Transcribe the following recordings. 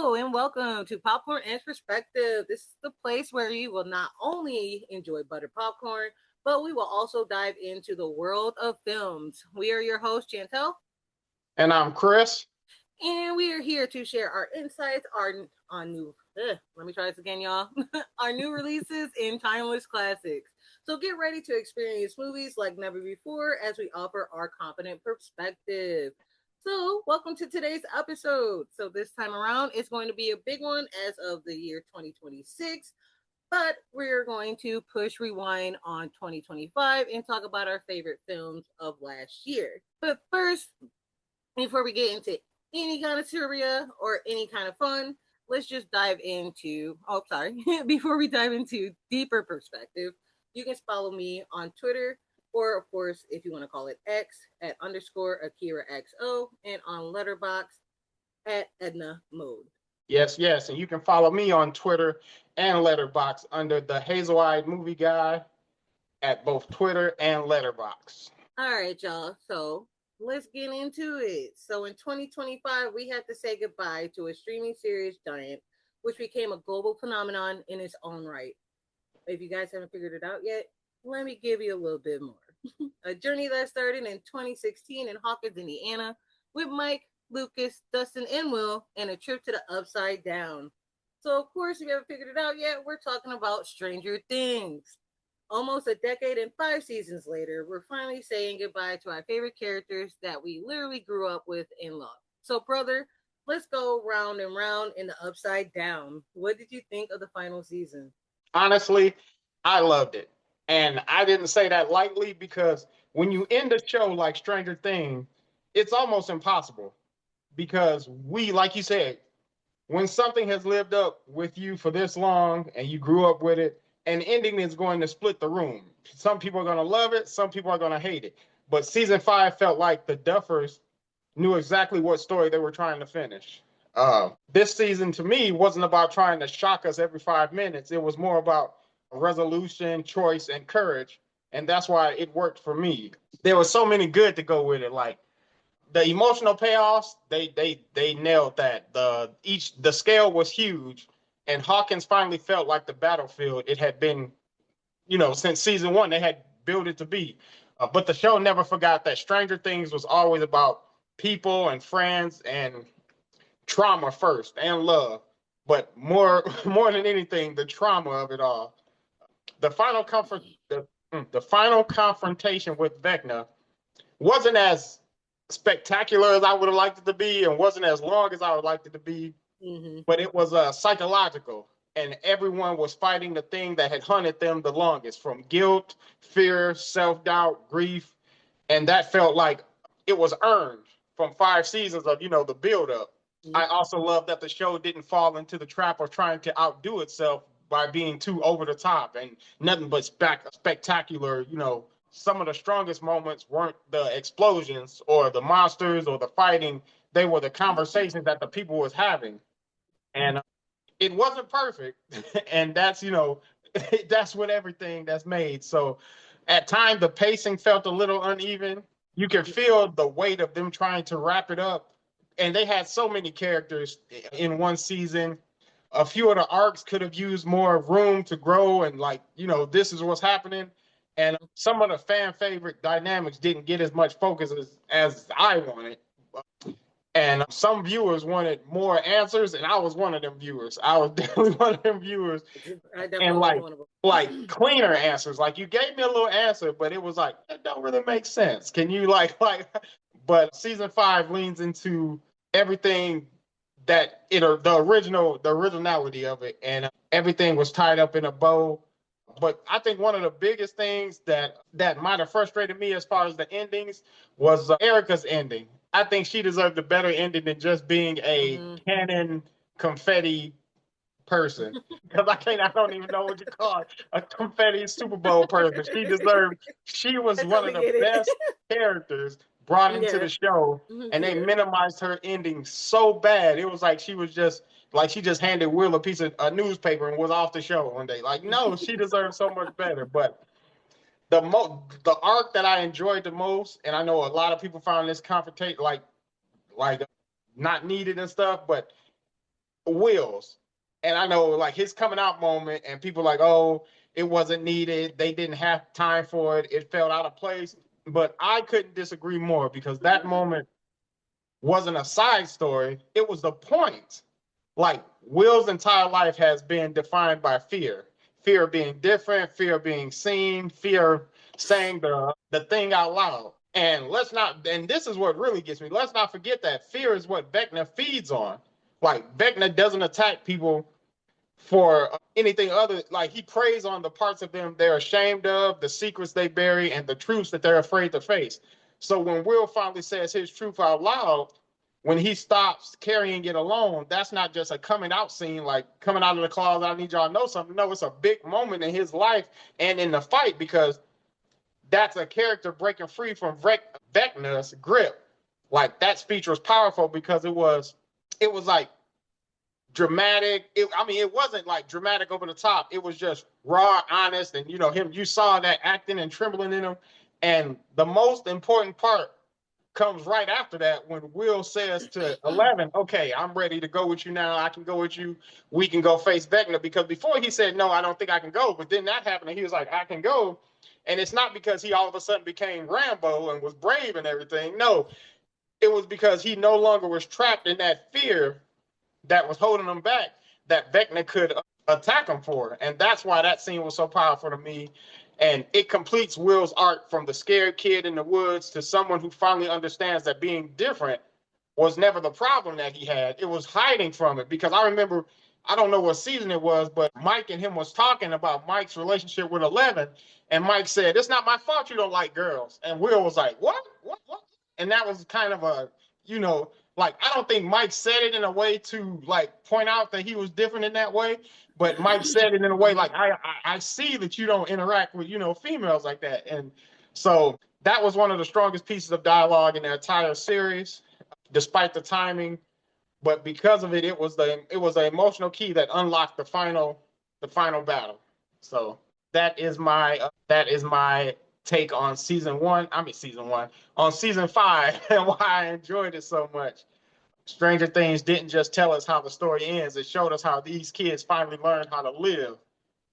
Hello and welcome to Popcorn and Perspective. This is the place where you will not only enjoy buttered popcorn, but we will also dive into the world of films. We are your host, Chantal, And I'm Chris. and we are here to share our insights, our on new. Let me try this again, y'all. Our new releases and timeless classics. So get ready to experience movies like never before as we offer our confident perspective. So, welcome to today's episode. So, this time around, it's going to be a big one as of the year 2026, but we're going to push rewind on 2025 and talk about our favorite films of last year. But first, before we get into any kind of trivia or any kind of fun, let's just dive into, before we dive into deeper perspective, you can follow me on Twitter, or of course, if you want to call it X, at underscore Akira XO, and on Letterbox at Edna Mode. Yes. And you can follow me on Twitter and Letterbox under the Hazel Eyed Movie Guy at both Twitter and Letterbox. All right, y'all. So let's get into it. So in 2025, we had to say goodbye to a streaming series giant, which became a global phenomenon in its own right. If you guys haven't figured it out yet, let me give you a little bit more. A journey that started in 2016 in Hawkins, Indiana, with Mike, Lucas, Dustin, and Will, and a trip to the Upside Down. So, of course, if you haven't figured it out yet, we're talking about Stranger Things. Almost a decade and 5 seasons later, we're finally saying goodbye to our favorite characters that we literally grew up with and loved. So, brother, let's go round and round in the Upside Down. What did you think of the final season? Honestly, I loved it. And I didn't say that lightly because when you end a show like Stranger Things, it's almost impossible because like you said, when something has lived up with you for this long and you grew up with it, an ending is going to split the room. Some people are going to love it, some people are going to hate it. But season 5 felt like the Duffers knew exactly what story they were trying to finish. This season, to me, wasn't about trying to shock us every 5 minutes. It was more about resolution, choice, and courage. And that's why it worked for me. There was so many good to go with it. Like the emotional payoffs, they nailed that. The scale was huge, and Hawkins finally felt like the battlefield it had been, since season 1 they had built it to be. But the show never forgot that Stranger Things was always about people and friends and trauma first and love, but more more than anything, the trauma of it all. The final comfort, the final confrontation with Vecna wasn't as spectacular as I would have liked it to be, and wasn't as long as I would like it to be. Mm-hmm. But it was psychological, and everyone was fighting the thing that had hunted them the longest, from guilt, fear, self-doubt, grief, and that felt like it was earned from 5 seasons of the build-up. Mm-hmm. I also love that the show didn't fall into the trap of trying to outdo itself by being too over the top and nothing but spectacular. Some of the strongest moments weren't the explosions or the monsters or the fighting. They were the conversations that the people was having. And it wasn't perfect. And that's, that's what everything that's made. So at times the pacing felt a little uneven. You can feel the weight of them trying to wrap it up. And they had so many characters in one season. A few of the arcs could have used more room to grow and this is what's happening. And some of the fan favorite dynamics didn't get as much focus as I wanted. And some viewers wanted more answers, and I was one of them viewers. I was definitely one of them viewers. And like cleaner answers. Like you gave me a little answer, but it was like, that don't really make sense. Can you but season 5 leans into everything that the originality of it, and everything was tied up in a bow. But I think one of the biggest things that might have frustrated me as far as the endings was Erica's ending. I think she deserved a better ending than just being a cannon confetti person. Because I don't even know what you call it, a confetti Super Bowl person. She was one of the best characters brought into the show, and they minimized her ending so bad. It was like she just handed Will a piece of a newspaper and was off the show one day. Like, no, she deserves so much better. But the arc that I enjoyed the most, and I know a lot of people found this confrontation like not needed and stuff, but Will's. And I know like his coming out moment, and people like, oh, it wasn't needed. They didn't have time for it. It felt out of place. But I couldn't disagree more because that moment wasn't a side story. It was the point. Like Will's entire life has been defined by fear. Fear of being different, fear of being seen, fear saying the thing out loud. And let's not, and this is what really gets me. Let's not forget that fear is what Vecna feeds on. Like Vecna doesn't attack people for anything other, like he preys on the parts of them they're ashamed of, the secrets they bury, and the truths that they're afraid to face. So when Will finally says his truth out loud, when he stops carrying it alone, that's not just a coming out scene, like coming out of the closet, I need y'all to know something. No, it's a big moment in his life and in the fight, because that's a character breaking free from Vecna's grip. Like that speech was powerful because it was like dramatic. It wasn't like dramatic over the top. It was just raw, honest, and him. You saw that acting and trembling in him. And the most important part comes right after that when Will says to 11, "Okay, I'm ready to go with you now. I can go with you. We can go face Vecna." Because before he said, "No, I don't think I can go," but then that happened, and he was like, "I can go." And it's not because he all of a sudden became Rambo and was brave and everything. No, it was because he no longer was trapped in that fear that was holding him back, that Vecna could attack him for. And that's why that scene was so powerful to me. And it completes Will's arc from the scared kid in the woods to someone who finally understands that being different was never the problem that he had. It was hiding from it. Because I remember, I don't know what season it was, but Mike and him was talking about Mike's relationship with 11. And Mike said, "It's not my fault you don't like girls." And Will was like, "What? What? And that was kind of a, like, I don't think Mike said it in a way to like point out that he was different in that way, but Mike said it in a way like, I see that you don't interact with, females like that. And so that was one of the strongest pieces of dialogue in the entire series, despite the timing. But because of it, it was the emotional key that unlocked the final battle. So that is my take on season one. On season 5 and why I enjoyed it so much. Stranger Things didn't just tell us how the story ends, it showed us how these kids finally learned how to live.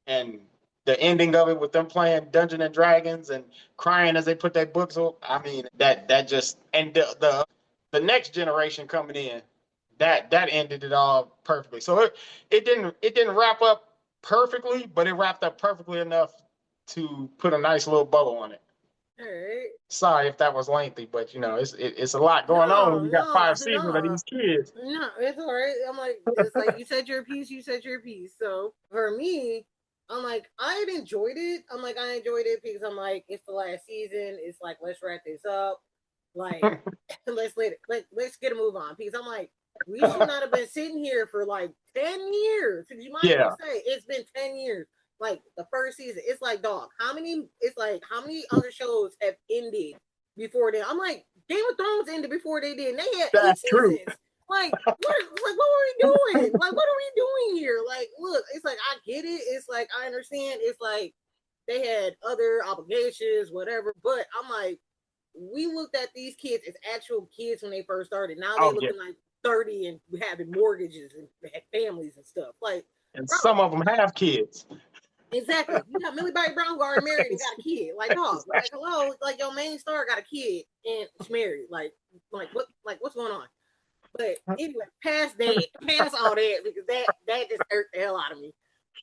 And the ending of it with them playing Dungeons and Dragons and crying as they put their books up, that just, and the next generation coming in, that ended it all perfectly. So it didn't wrap up perfectly, but it wrapped up perfectly enough to put a nice little bow on it. All right. Sorry if that was lengthy, but it's a lot going on when No, you got no, 5 seasons of no, these kids. no. It's all right. I'm like, it's like you said your piece. You said your piece. So for me, I'm like, I enjoyed it. I'm like, I enjoyed it because I'm like, it's the last season. It's like, let's wrap this up. Like, let's get a move on. Because I'm like, we should not have been sitting here for like 10 years. You might even Yeah, say it's been 10 years. Like the first season, it's like, dog. How many? It's like how many other shows have ended before then? I'm like, Game of Thrones ended before they did. And they had 8 that's true. seasons. What were we doing? Like, what are we doing here? Like, look, it's like I get it. It's like I understand. It's like they had other obligations, whatever. But I'm like, we looked at these kids as actual kids when they first started. Now they Oh yeah, looking like 30 and having mortgages and families and stuff. Like, and some bro, of them have kids. exactly. You got Millie Bobby Brown got married and got a kid. Like, dog, like hello, like your main star got a kid and she's married. What's going on? But anyway, past all that because that just hurt the hell out of me.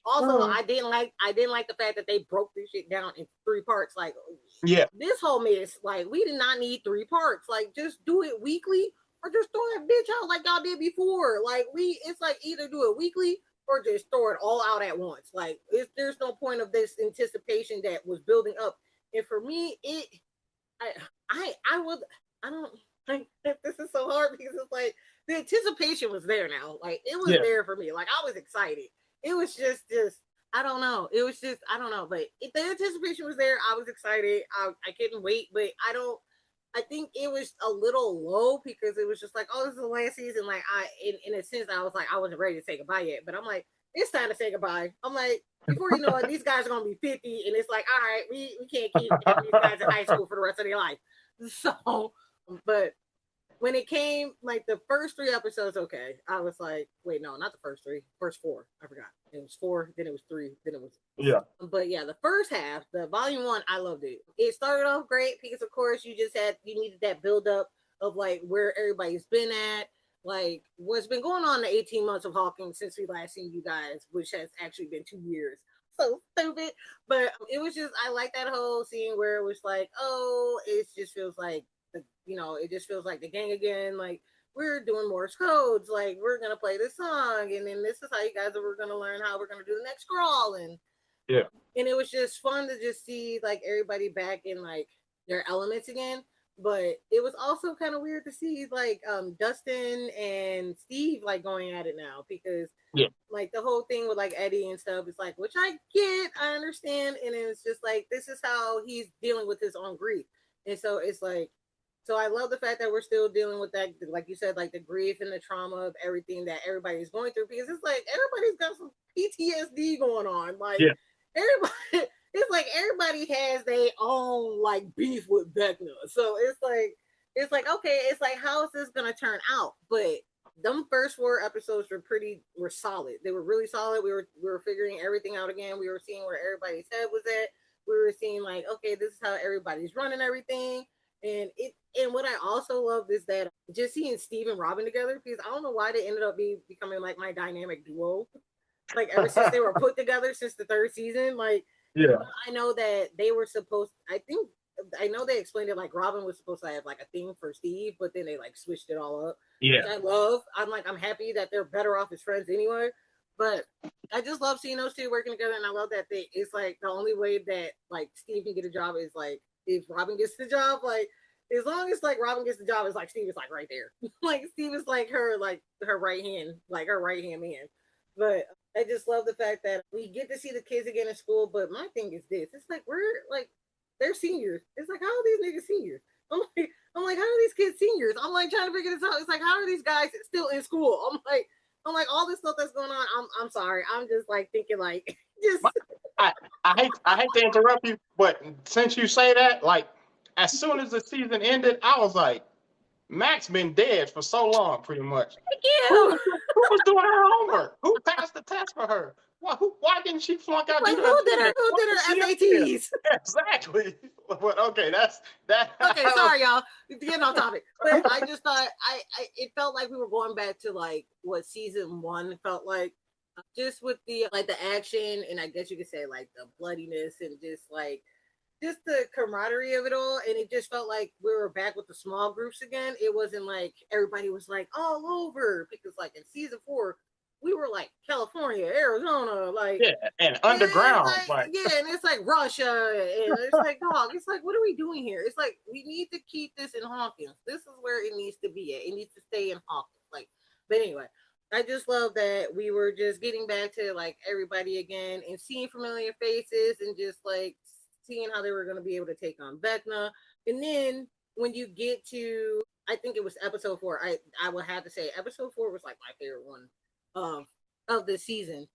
Also, I didn't like the fact that they broke this shit down in 3 parts. Like Yeah, this whole mess, like we did not need 3 parts. Like just do it weekly or just throw that bitch out like y'all did before. Like it's like either do it weekly or just throw it all out at once. Like there's no point of this anticipation that was building up. And for me, I would I don't like this is so hard because it's like the anticipation was there now. Like it was yeah. there for me. Like I was excited. It was just I don't know. It was just I don't know. But if the anticipation was there, I was excited. I couldn't wait. But I think it was a little low because it was just like, oh, this is the last season. Like in a sense, I was like, I wasn't ready to say goodbye yet. But I'm like, it's time to say goodbye. I'm like, before you know it, these guys are gonna be 50, and it's like, all right, we can't keep having these guys in high school for the rest of their life. So, but when it came, like the first 3 episodes, okay, I was like, wait, no, not the first three, first four. I forgot. It was four, then it was three, then it was. Yeah. But yeah, the first half, the volume one, I loved it. It started off great because, of course, you needed that build up of like where everybody's been at, like what's been going on in the 18 months of Hawking since we last seen you guys, which has actually been 2 years. So stupid. But it was just, I like that whole scene where it was like, oh, it just feels like, it just feels like the gang again. Like, we're doing Morse codes. Like, we're going to play this song. And then this is how you guys are going to learn how we're going to do the next scroll. Yeah. And it was just fun to just see like everybody back in like their elements again. But it was also kind of weird to see like Dustin and Steve like going at it now because Yeah. like the whole thing with like Eddie and stuff is like, which I get, I understand, and it's just like this is how he's dealing with his own grief, and so it's like, so I love the fact that we're still dealing with that, like you said, like the grief and the trauma of everything that everybody's going through because it's like everybody's got some PTSD going on, like Yeah. everybody. It's like everybody has their own like beef with Vecna, so it's like okay, it's like how is this gonna turn out? But them first 4 episodes were solid. They were really solid. We were figuring everything out again. We were seeing where everybody's head was at. We were seeing like, okay, this is how everybody's running everything. And what I also loved is that just seeing Steve and Robin together because I don't know why they ended up becoming like my dynamic duo. Like ever since they were put together since the 3rd season, like Yeah. I know that they were supposed. I know they explained it like Robin was supposed to have like a thing for Steve, but then they like switched it all up, Yeah. which I love. I'm happy that they're better off as friends anyway. But I just love seeing those two working together, and I love that it's like the only way that like Steve can get a job is like if Robin gets the job. Like as long as like Robin gets the job, it's like Steve is like right there. Like Steve is like her right hand, like her right hand man. But I just love the fact that we get to see the kids again in school. But my thing is this: it's like we're like they're seniors. It's like how are these niggas seniors? I'm like, how are these kids seniors? I'm like trying to figure this out. It's like how are these guys still in school? I'm like all this stuff that's going on. I'm sorry. I'm just like thinking like just I, I hate to interrupt you, but since you say that, like as soon as the season ended, I was like, Mac's been dead for so long, pretty much. Who you. was, who was doing her homework? Who passed the test for her? Why didn't she flunk out Like due to attendance? who Why did was she her up there? SATs? Exactly. But okay, that's that. Okay, sorry y'all. Getting off topic, but I just thought it felt like we were going back to like what season one felt like, just with the like the action and I guess you could say like the bloodiness and just the camaraderie of it all, and it just felt like we were back with the small groups again. It wasn't like everybody was like all over because like in season four we were like California, Arizona, like Yeah, and it's underground, like like yeah, and it's like Russia, and it's like dog. It's like what are we doing here? It's like we need to keep this in Hawkins. This is where it needs to be at. It needs to stay in Hawkins. Like, but anyway, I just love that we were just getting back to like everybody again and seeing familiar faces and just like seeing how they were going to be able to take on Vecna. And then when you get to, I think it was episode 4. I would have to say episode 4 was like my favorite one of of the season,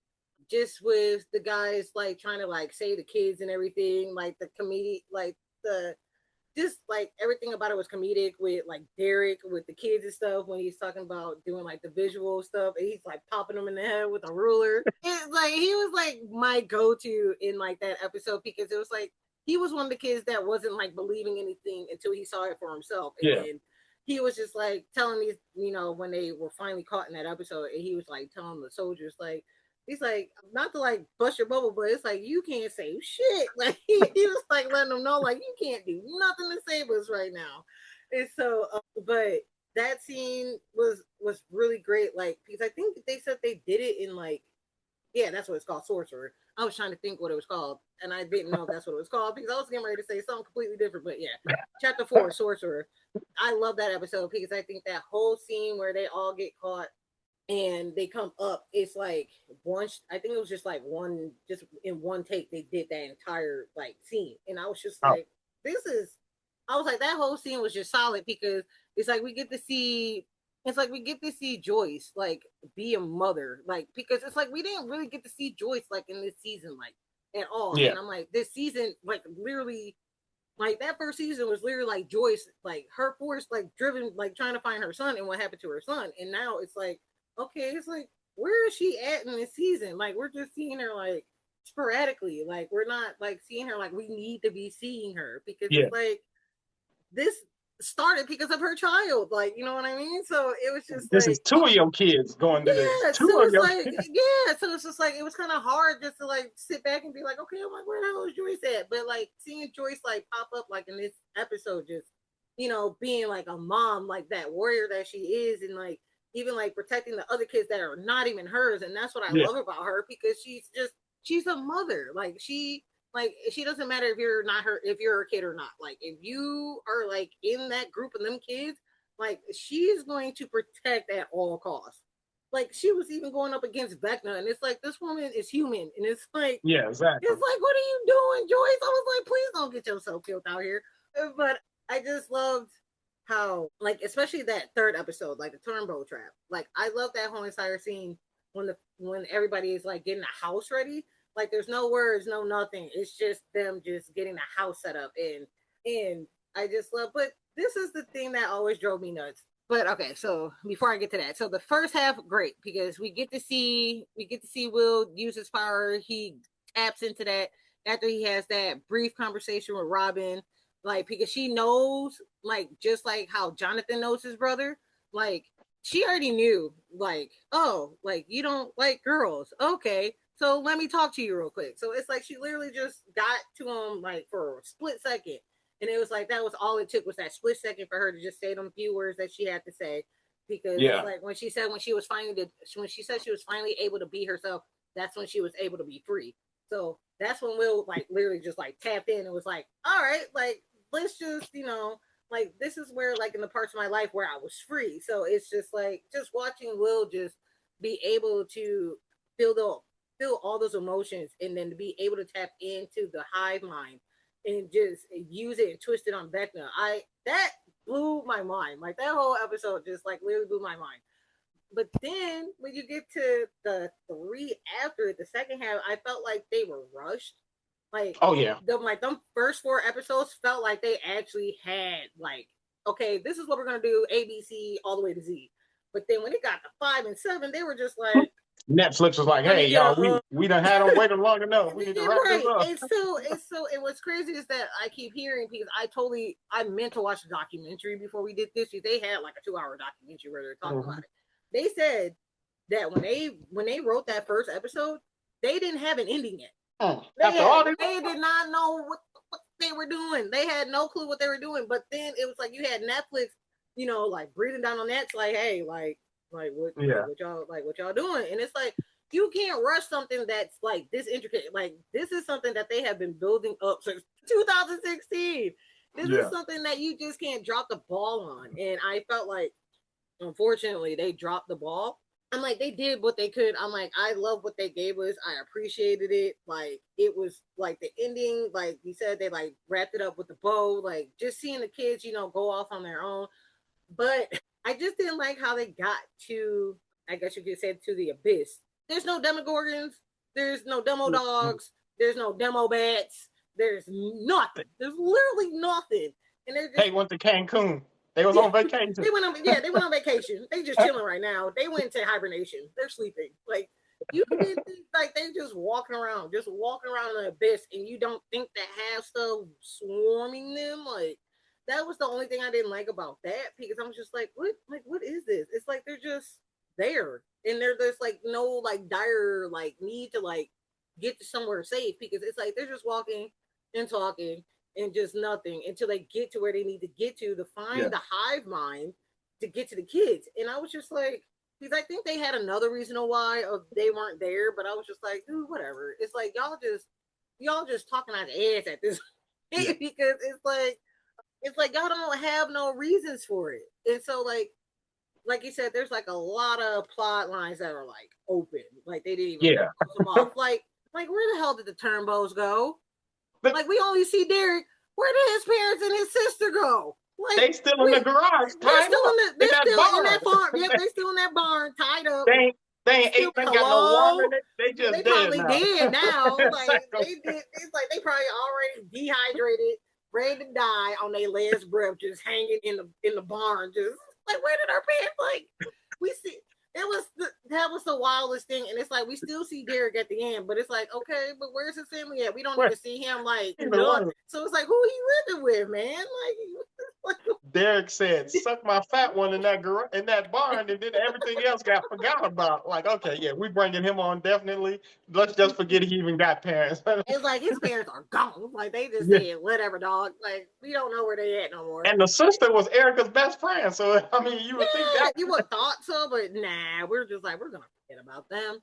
just with the guys like trying to like save the kids and everything, like the comedy, like the just like everything about it was comedic with like Derek with the kids and stuff when he's talking about doing like the visual stuff and he's like popping them in the head with a ruler. It's like he was like my go-to in like that episode because it was like he was one of the kids that wasn't like believing anything until he saw it for himself. And yeah, then he was just like telling these, when they were finally caught in that episode, and he was like telling the soldiers like he's like, not to like bust your bubble, but it's like you can't save shit. Like he was like letting them know, like you can't do nothing to save us right now. And so, but that scene was really great. Like because I think they said they did it in like, yeah, that's what it's called, Sorcerer. I was trying to think what it was called, and I didn't know if that's what it was called because I was getting ready to say something completely different. But yeah, chapter 4, Sorcerer. I love that episode because I think that whole scene where they all get caught and they come up, it's like I think it was just like one, just in one take they did that entire like scene, and I was just oh, like this is I was like that whole scene was just solid because it's like we get to see Joyce like be a mother, like because it's like we didn't really get to see Joyce like in this season like at all, yeah, and I'm like this season like literally Like that first season was literally like Joyce, like her force, like driven, like trying to find her son and what happened to her son. And now it's like, okay, it's like, where is she at in this season? Like we're just seeing her like sporadically. Like we're not like seeing her like we need to be seeing her because Yeah. it's like this started because of her child. Like, you know what I mean? So it was just This is like, two of your kids going to this. yeah, Two so of it's your like, kids. yeah, so it's just like it was kind of hard just to like sit back and be like, okay, I'm like, where the hell is Joyce at? But like seeing Joyce like pop up like in this episode, just being like a mom, like that warrior that she is, and like even like protecting the other kids that are not even hers, and that's what I Yeah. love about her because she's a mother. Like she doesn't matter if you're not her, if you're a kid or not. Like if you are like in that group of them kids, like she's going to protect at all costs. Like she was even going up against Vecna, and it's like this woman is human, and it's like Yeah, exactly. what are you doing, Joyce? I was like, please don't get yourself killed out here. But I just loved how, like, especially that third episode, like the turnbow trap. Like I love that whole entire scene when everybody is like getting the house ready. Like there's no words, no nothing. It's just them just getting the house set up, and I just love. But this is the thing that always drove me nuts. But okay, so before I get to that, so the first half, great, because we get to see Will use his power. He taps into that after he has that brief conversation with Robin, like because she knows, like just like how Jonathan knows his brother, like she already knew, like, oh, like you don't like girls, okay, so let me talk to you real quick. So it's like she literally just got to him like for a split second, and it was like that was all it took was that split second for her to just say them few words that she had to say. Because it's Yeah. like when she said when she said she was finally able to be herself, that's when she was able to be free. So that's when Will like literally just like tapped in and was like, all right, like let's just, like this is where like in the parts of my life where I was free. So it's just like just watching Will just be able to feel the feel all those emotions and then to be able to tap into the hive mind and just use it and twist it on Vecna. That blew my mind. Like that whole episode just like literally blew my mind. But then when you get to the three after it, the second half, I felt like they were rushed. Like Oh yeah. them first four episodes felt like they actually had like, okay, this is what we're gonna do, ABC all the way to Z. But then when it got to 5 and 7, they were just like, Netflix was like, let hey me get y'all, a we done had them waiting long enough. We need to wrap this right. up. It's so and what's crazy is that I keep hearing because I meant to watch the documentary before we did this. They had like a 2-hour documentary where they're talking about it. They said that when they wrote that first episode, they didn't have an ending yet. They did not know what they were doing. They had no clue what they were doing. But then it was like you had Netflix, like breathing down on that. It's like, hey, what y'all doing? And it's like you can't rush something that's like this intricate. Like this is something that they have been building up since 2016. This is something that you just can't drop the ball on. And I felt like, unfortunately, they dropped the ball. I'm like, they did what they could. I'm like, I love what they gave us. I appreciated it. Like, it was like the ending, like you said, they like wrapped it up with the bow. Like, just seeing the kids, go off on their own. But I just didn't like how they got to, I guess you could say, to the abyss. There's no demogorgons. There's no demo dogs. There's no demo bats. There's nothing. There's literally nothing. And they're just, they went to Cancun. They was on vacation. They went on vacation. They just chilling right now. They went into hibernation. They're sleeping. Like you did, like they just walking around in the abyss, and you don't think that have stuff swarming them. Like that was the only thing I didn't like about that because I was just like, what is this? It's like they're just there, and there's like no like dire like need to like get to somewhere safe because it's like they're just walking and talking and just nothing until they get to where they need to get to find the hive mind to get to the kids. And I was just like, because I think they had another reason why they weren't there, but I was just like, dude, whatever. It's like y'all just talking out the ass at this point because it's like y'all don't have no reasons for it. And so like you said, there's like a lot of plot lines that are like open. Like they didn't even close them off. Like where the hell did the Turnbows go? Like we only see Derek. Where did his parents and his sister go? Like they still in the garage. They're still in that barn. Yep, they still in that barn, tied up. They ain't ate. They got no water in it. They just probably dead now. dead now. Like they did. It's like they probably already dehydrated. ready to die on their last breath, just hanging in the barn, just like where did our parents like we see that was the wildest thing, and it's like we still see Derek at the end, but it's like okay, but where's his family at? We don't Well, even see him like either none. way, So it's like who he living with, man? Like Derek said, "Suck my fat one in that barn," and then everything else got forgot about. Like, okay, yeah, we bringing him on definitely. Let's just forget he even got parents. it's like his parents are gone. Like they just Yeah. said whatever, dog. Like we don't know where they at no more. And the sister was Erica's best friend, so I mean, you would think Yeah, that. you would have thought so, but nah, we're just like we're gonna forget about them.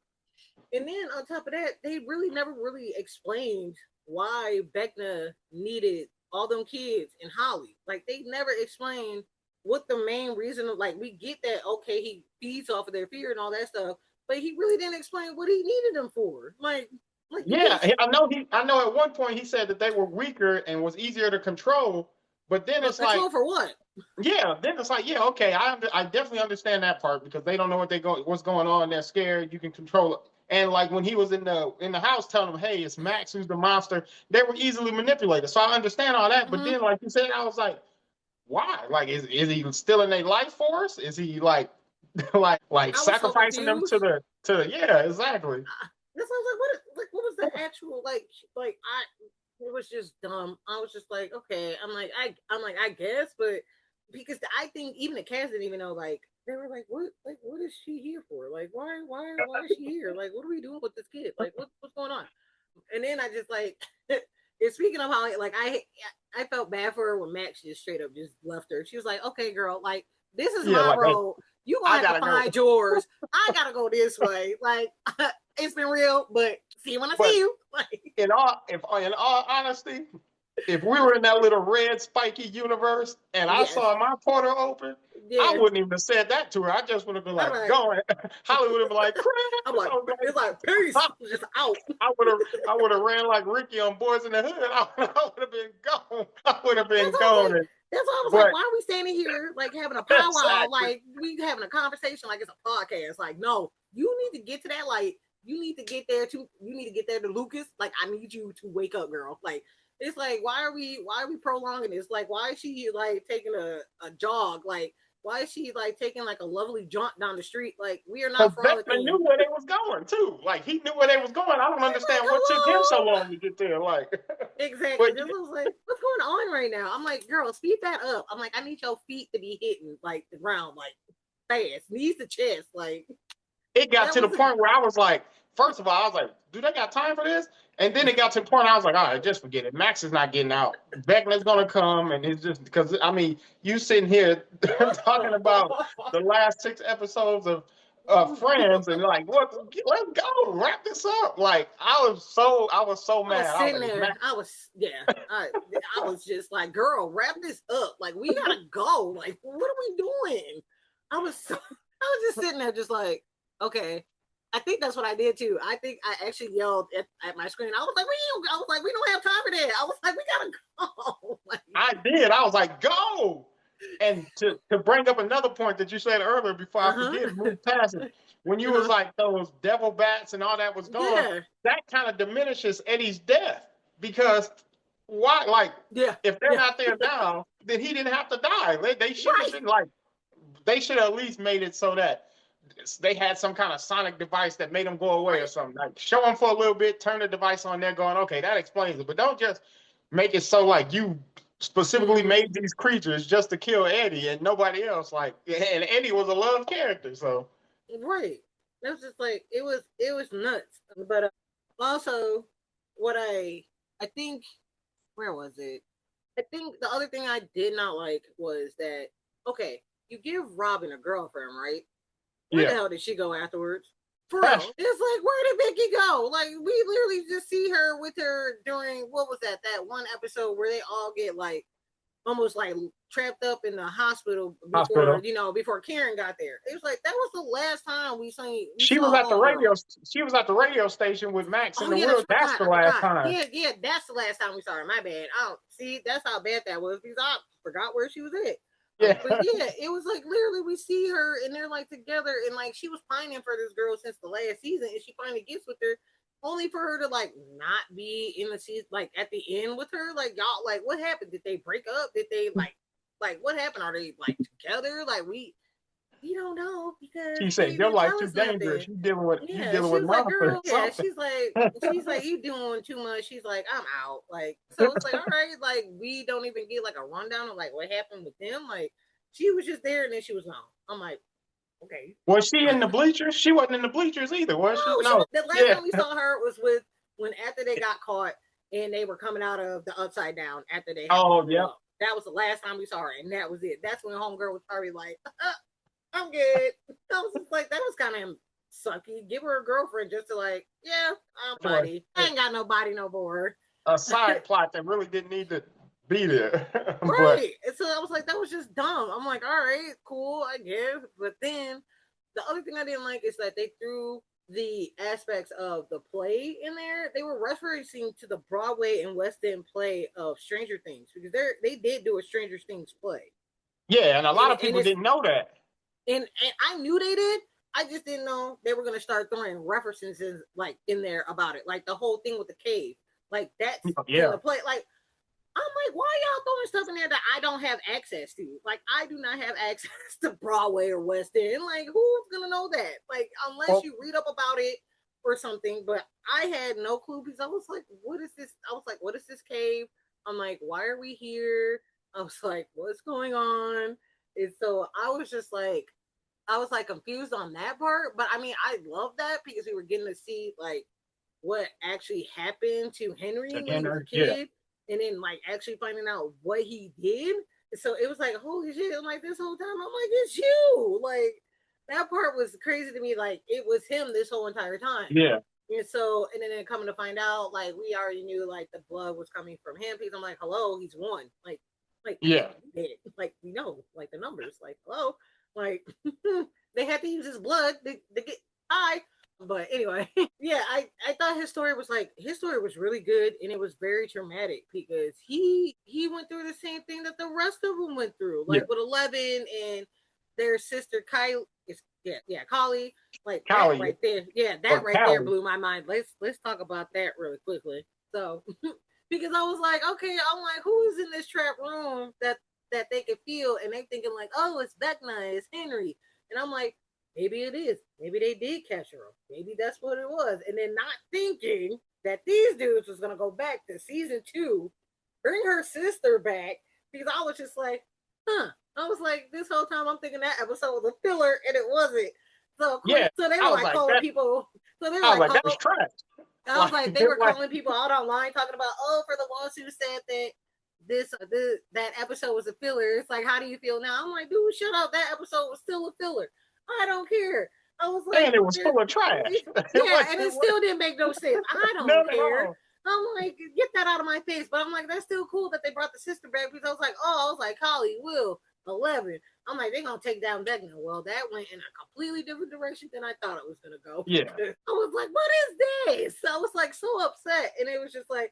And then on top of that, they really never really explained why Vecna needed all them kids in Holly. Like they never explained what the main reason of like we get that okay, he feeds off of their fear and all that stuff, but he really didn't explain what he needed them for. Like you Yeah, just I know at one point he said that they were weaker and was easier to control, but then but it's like, control for what? yeah, then it's like, yeah, okay, I definitely understand that part because they don't know what's going on. They're scared. You can control it. And like when he was in the house telling them, hey, it's Max who's the monster, they were easily manipulated. So I understand all that. But Mm-hmm. then, like you said, I was like, why? Like, is he still in their life force? Is he like like I was so sacrificing them confused. yeah, exactly. This I was what was the actual like I it was just dumb. I was just like, okay. I'm like, I guess, but because I think even the cast didn't even know. Like they were like what is she here for? Like why is she here? Like what are we doing with this kid? Like what's going on? And then I just like, and speaking of how like I felt bad for her when Max just straight up just left her. She was like, okay, girl, like this is Yeah, my like, hey, road. You gonna I have to gotta go. find yours. I gotta go this way. Like it's been real, but see you when I see But you. Like in all honesty, if we were in that little red spiky universe and I yes, saw my portal open, I yes. wouldn't even have said that to her. I just would have been I'm like, like, going. Holly would have been like, I'm Chris. like, it's like peace, just out. I would have ran like Ricky on Boys in the Hood. I would have been gone. I would have That's been all I was gone. like. That's all I was like. But Why are we standing here like having a powwow? exactly. Like we having a conversation like it's a podcast. Like no, you need to get to that light. You need to get there to. You need to get there to Lucas. Like I need you to wake up, girl. Like it's like why are we prolonging this? Like why is she like taking a jog? Like why is she like taking like a lovely jaunt down the street? Like we are not Because Beckman frolicking. knew where they was going too. Like he knew where they was going. I don't It's like understand what took him so hello. long to get there. Like, Exactly. but This was like, what's going on right now? I'm like, girl, speed that up. I'm like, I need your feet to be hitting like the ground, like fast, knees to chest. Like it got that to the was point where I was like, first of all, I was like, do they got time for this? And then it got to the point I was like, all right, just forget it. Max is not getting out. Beckman's gonna come, and it's just because I mean, you sitting here talking about the last 6 episodes of Friends, and like, what? Let's go, wrap this up. Like, I was so I was mad. I was sitting like, there. Max. I was just like, girl, wrap this up. Like we gotta go. Like what are we doing? I was so, I was just sitting there, just like, okay. I think that's what I did too. I think I actually yelled at my screen. I was like, we don't have time for that. I was like, we gotta go. Like, I did. I was like, go. And to bring up another point that you said earlier before I uh-huh. forget, move past it. When you was uh-huh. like those devil bats and all that was gone, Yeah. that kind of diminishes Eddie's death because why? Like, Yeah. if they're Yeah. not there now, then he didn't have to die. They shouldn't have Right. been like. They should have at least made it so that they had some kind of sonic device that made them go away or Right. something. Like show them for a little bit, turn the device on there, going, okay, that explains it. But don't just make it so like you specifically Mm-hmm. made these creatures just to kill Eddie and nobody else. Like, and Eddie was a loved character, so Right. It was just like it was nuts. But also, what I think where was it? I think the other thing I did not like was that okay, you give Robin a girlfriend, right? Where the yeah. hell did she go afterwards? For real. It's like, where did Vicky go? Like, we literally just see her with her during, what was that? That one episode where they all get, like, almost, like, trapped up in the hospital before, Hospital. before Karen got there. It was like, that was the last time we She was saw at the Homegirl. radio. She was at the radio station with Max in Oh, the yeah, wheel. That's the I last forgot. time. Yeah, that's the last time we saw her. My bad. Oh, see, that's how bad that was because I forgot where she was at. Yeah. But yeah, it was like literally we see her and they're like together and like she was pining for this girl since the last season and she finally gets with her. only for her to like not be in the season, like at the end with her. Like y'all, like what happened? Did they break up? Did they like what happened? Are they like together? Like we don't know because She they said, "Your didn't life tell too us nothing." dangerous. You Yeah, dealing she with was like, monsters or "Girl, yeah." something." She's like, "You doing too much." She's like, "I'm out." Like, so it's like, all right, like we don't even get like a rundown of like what happened with them. Like, she was just there and then she was gone. I'm like, okay. Was she in the bleachers? She wasn't in the bleachers either, was she? No, she was. No. The last Yeah. time we saw her was with when after they got caught and they were coming out of the upside down after they had Oh, blown it yeah. up. That was the last time we saw her, and that was it. That's when homegirl was probably like, "I'm good." I was just like, that was kind of sucky. Give her a girlfriend just to like, yeah, I'm For body. I ain't got no body no more. a side plot that really didn't need to be there. But Right. And so I was like, that was just dumb. I'm like, all right, cool, I guess. But then the other thing I didn't like is that they threw the aspects of the play in there. They were referencing to the Broadway and West End play of Stranger Things because they did do a Stranger Things play. yeah, and a lot of And people it's didn't know that. and I knew they did. I just didn't know they were gonna start throwing references like in there about it, like the whole thing with the cave, like that's in Yeah. the play. Like I'm like, why y'all throwing stuff in there that I don't have access to? Like I do not have access to Broadway or West End. Like who's gonna know that? Like unless Well, you read up about it or something. But I had no clue because I was like, what is this? I was like, what is this cave? I'm like, why are we here? I was like, what's going on? And so I was like confused on that part, but I mean, I love that because we were getting to see like what actually happened to Henry when he was a yeah. kid, and then like actually finding out what he did. So it was like, holy shit! I'm like this whole time. I'm like, it's you. Like that part was crazy to me. Like it was him this whole entire time. Yeah. And so, and then coming to find out, like we already knew, like the blood was coming from him. Because I'm like, hello, he's one. Like Yeah. like we know, like the numbers. Like hello, like they had to use his blood to get high. But anyway, yeah, I thought his story was really good and it was very traumatic because he went through the same thing that the rest of them went through, Yeah. like with 11 and their sister Kyle is yeah Kali, like that Callie right there, yeah, that or right there Callie. blew my mind. Let's talk about that really quickly. So because I was like, okay, I'm like, who is in this trap room that they could feel, and they thinking like, oh, it's Vecna, it's Henry, and I'm like, maybe it is, maybe they did catch her, maybe that's what it was, and then not thinking that these dudes was gonna go back to season 2, bring her sister back, because I was just like, huh. I was like, this whole time I'm thinking that episode was a filler, and it wasn't. So of course, Yeah. so they were I was like like calling that. people. So they were I was like like, that was calling. trash. I was Like, like, they were calling people out online talking about, oh, for the ones who said that this that episode was a filler. It's like, how do you feel now? I'm like, dude, shut up. That episode was still a filler. I don't care. I was like, and it was full of trash. yeah, and it still didn't make no sense. I don't None at care. all. I'm like, get that out of my face. But I'm like, that's still cool that they brought the sister back because I was like, Holly, Will, 11. I'm like, they're going to take down Vecna. Well, that went in a completely different direction than I thought it was going to go. Yeah. I was like, what is this? I was like so upset. And it was just like,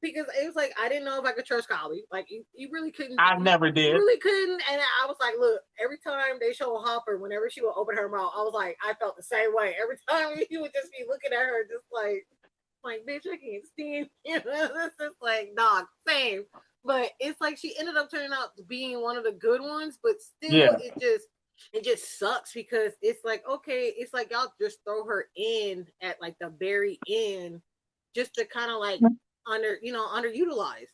because it was like, I didn't know if I could trust Holly. Like, you really couldn't. I never You did. really couldn't. And I was like, look, every time they show Hopper, whenever she would open her mouth, I was like, I felt the same way. Every time he would just be looking at her, just like, bitch, I can't stand you. It's just like, dog, same. But it's like she ended up turning out to being one of the good ones, but still, Yeah. it just sucks because it's like, okay, it's like y'all just throw her in at like the very end just to kind of like underutilized.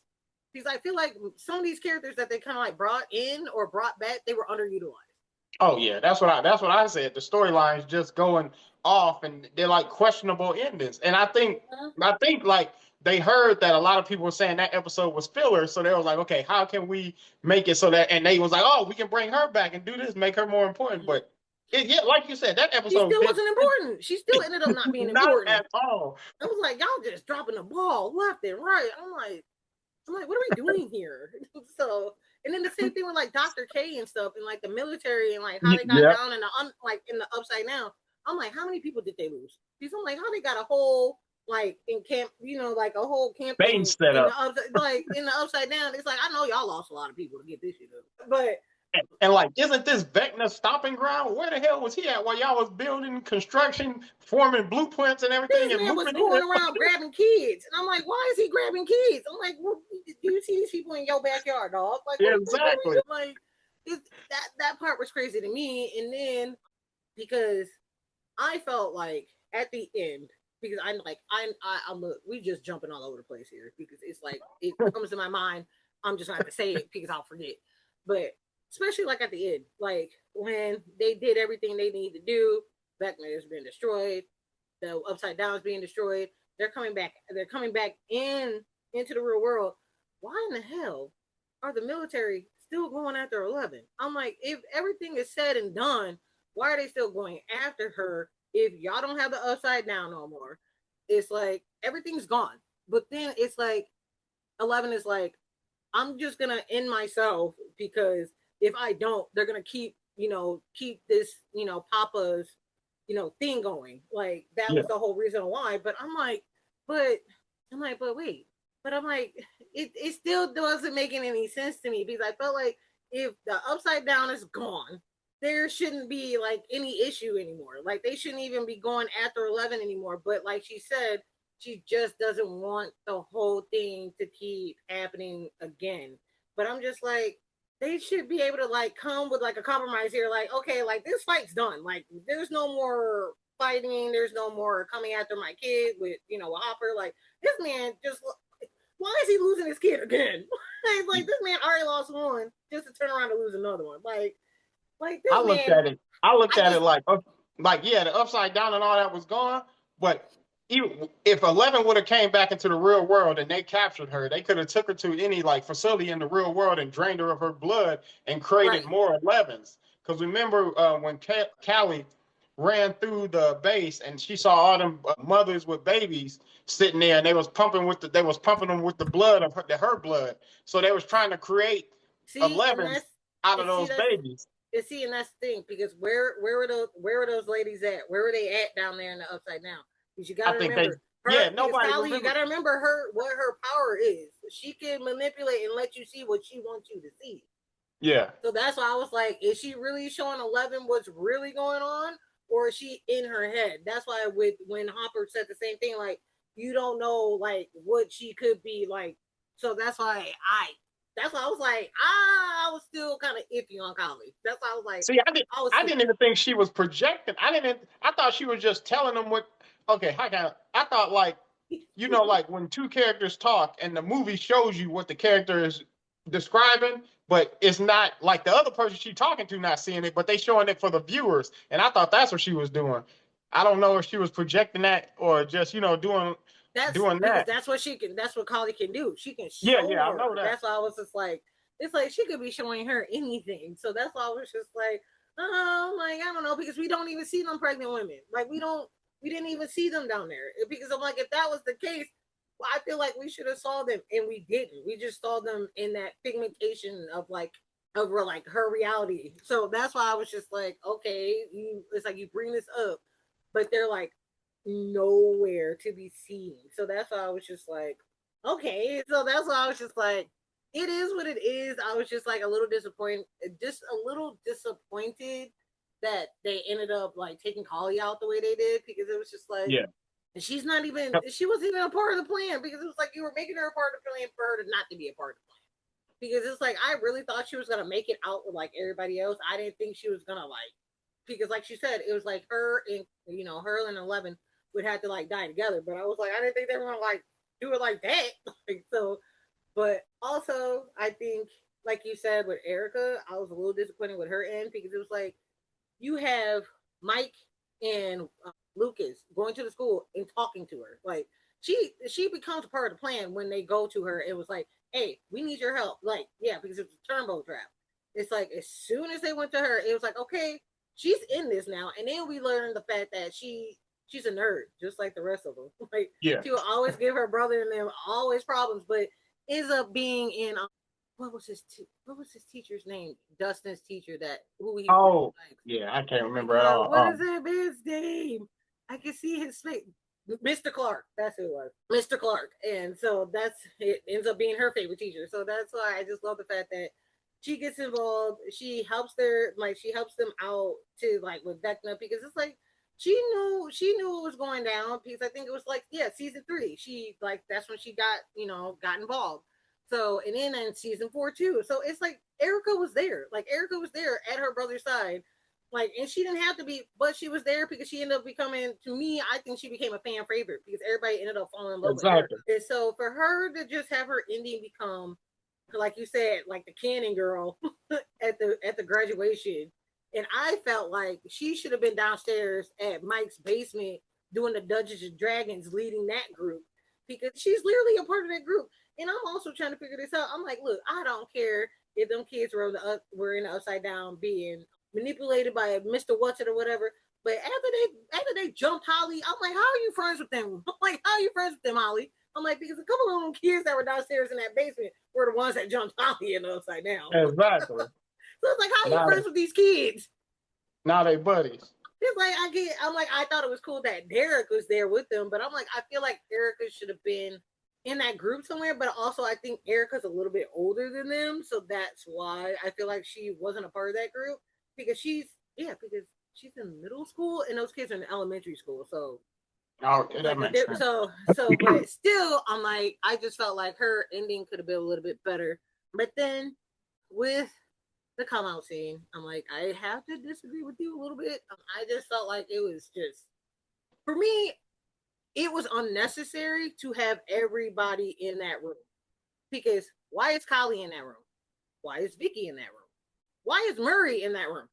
Because I feel like some of these characters that they kind of like brought in or brought back, they were underutilized. Oh yeah, that's what I said. The storylines just going off, and they're like questionable endings. And I think like they heard that a lot of people were saying that episode was filler, so they was like, okay, how can we make it so that? And they was like, oh, we can bring her back and do this, make her more important. But yeah, like you said, that She episode still wasn't important. She still ended up not being not important. at all. I was like, y'all just dropping the ball left and right. I'm like, what are we doing here? So, and then the same thing with like Dr. K and stuff, and like the military and like how they got Yeah, down in the upside down. I'm like, how many people did they lose? Because I'm like, how they got a whole like in camp, like a whole camp base thing set in the up. upside, like in the upside down. It's like I know y'all lost a lot of people to get this shit up, but And like, isn't this Vecna's stomping ground? Where the hell was he at while y'all was building, construction, forming blueprints and everything This and man was moving going in? around grabbing kids, and I'm like, why is he grabbing kids? I'm like, well, do you see these people in your backyard, dog? Like, Yeah, what are we exactly. doing? Like, that part was crazy to me. And then because I felt like at the end, because I'm we just jumping all over the place here because it's like it comes to my mind. I'm just gonna have to say it because I'll forget. But especially like at the end, like when they did everything they need to do, Vecna has been destroyed, the Upside Down is being destroyed. They're coming back. They're coming back into the real world. Why in the hell are the military still going after 11? I'm like, if everything is said and done, why are they still going after her if y'all don't have the Upside Down no more? It's like everything's gone. But then it's like 11 is like, I'm just gonna end myself because if I don't, they're gonna keep this, Papa's, thing going. Like that Yeah. was the whole reason why. But but wait. But I'm like, it still doesn't make any sense to me because I felt like if the Upside Down is gone, there shouldn't be like any issue anymore. Like they shouldn't even be going after 11 anymore. But like she said, she just doesn't want the whole thing to keep happening again. But I'm just like, they should be able to like come with like a compromise here. Like, okay, like this fight's done. Like, there's no more fighting. There's no more coming after my kid with a Hopper. Like, this man just. Why is he losing his kid again? Like this man already lost one just to turn around and lose another one. Like I this looked man. at it. I looked I at it just like yeah, the upside down and all that was gone. But if 11 would have came back into the real world and they captured her, they could have took her to any like facility in the real world and drained her of her blood and created right. more 11s. Because remember when Callie ran through the base and she saw all them mothers with babies sitting there and they was pumping them with the blood of her blood. So they was trying to create See, and 11s out of see those that's babies. see, and that's the thing because where were those ladies at? Where were they at down there in the Upside Down? Because you got I to think they, remember her, yeah, because nobody Kylie, you remember. got to remember her what her power is. She can manipulate and let you see what she wants you to see. Yeah, So that's why I was like, is she really showing 11 what's really going on, or is she in her head? That's why with when Hopper said the same thing, like you don't know like what she could be like. So that's why I was like, I was still kind of iffy on Kylie. That's why I was like, see, I was I still didn't even think she was projecting. I thought she was just telling them what. Okay, I thought like, like when two characters talk and the movie shows you what the character is describing, but it's not like the other person she's talking to not seeing it, but they showing it for the viewers. And I thought that's what she was doing. I don't know if she was projecting that or just that's doing because that. that's what she can. That's what Kylie can do. She can Yeah, show yeah, I know her. that. That's why I was just like, it's like she could be showing her anything. So that's why I was just like, oh, like I don't know because we don't even see them pregnant women. Like we didn't even see them down there because I'm like, if that was the case, well, I feel like we should have saw them and we didn't. We just saw them in that pigmentation of like her reality. So that's why I was just like, okay, it's like you bring this up, but they're like nowhere to be seen. So that's why I was just like, okay. So that's why I was just like, it is what it is. I was just like a little disappointed, just a little disappointed that they ended up like taking Holly out the way they did because it was just like, Yeah. and she wasn't even a part of the plan because it was like you were making her a part of the plan for her to not to be a part of the plan. Because it's like I really thought she was gonna make it out with like everybody else. I didn't think she was gonna like because like she said, it was like her and her and 11 would have to like die together. But I was like, I didn't think they were gonna like do it like that. Like, so, but also I think like you said with Erica, I was a little disappointed with her end because it was like you have Mike and Lucas going to the school and talking to her. Like she becomes part of the plan when they go to her. It was like, hey, we need your help. Like, yeah, because it's a turbo trap. It's like as soon as they went to her, it was like, okay, she's in this now. And then we learned the fact that she's a nerd, just like the rest of them. Like Yeah. she will always give her brother and them always problems, but ends up being in what was his teacher's name? Dustin's teacher that who he really Oh, likes. yeah, I can't Oh my remember at god, all. what is that man's name? I can see his face. Mr. Clark, that's who it was. Mr. Clark. And so that's it ends up being her favorite teacher. So that's why I just love the fact that she gets involved. She helps them out to like with Vecna because it's like she knew what was going down because I think it was like season 3 she like that's when she got involved. So and then in season 4 too. So it's like Erica was there at her brother's side. Like, and she didn't have to be, but she was there because she ended up becoming, to me, I think she became a fan favorite because everybody ended up falling in love with her. Exactly. And so for her to just have her ending become, like you said, like the cannon girl at the graduation, and I felt like she should have been downstairs at Mike's basement doing the Dungeons and Dragons, leading that group because she's literally a part of that group. And I'm also trying to figure this out. I'm like, look, I don't care if them kids were in the upside down being manipulated by Mr. What's It or whatever. But after they jumped Holly, I'm like, how are you friends with them? I'm like, how are you friends with them, Holly? I'm like, because a couple of them kids that were downstairs in that basement were the ones that jumped Holly in the upside down. Exactly. So it's like, how are you Now, friends with these kids? now they buddies. It's like I'm like, I thought it was cool that Derek was there with them, but I'm like, I feel like Erica should have been in that group somewhere. But also, I think Erica's a little bit older than them, so that's why I feel like she wasn't a part of that group because she's in middle school and those kids are in elementary school, so Oh, yeah, it's that like makes sense. but still, I'm like, I just felt like her ending could have been a little bit better. But then with the come out scene, I'm like, I have to disagree with you a little bit. I just felt like it was just, for me, it was unnecessary to have everybody in that room. Because why is Kylie in that room? Why is Vicky in that room? Why is Murray in that room?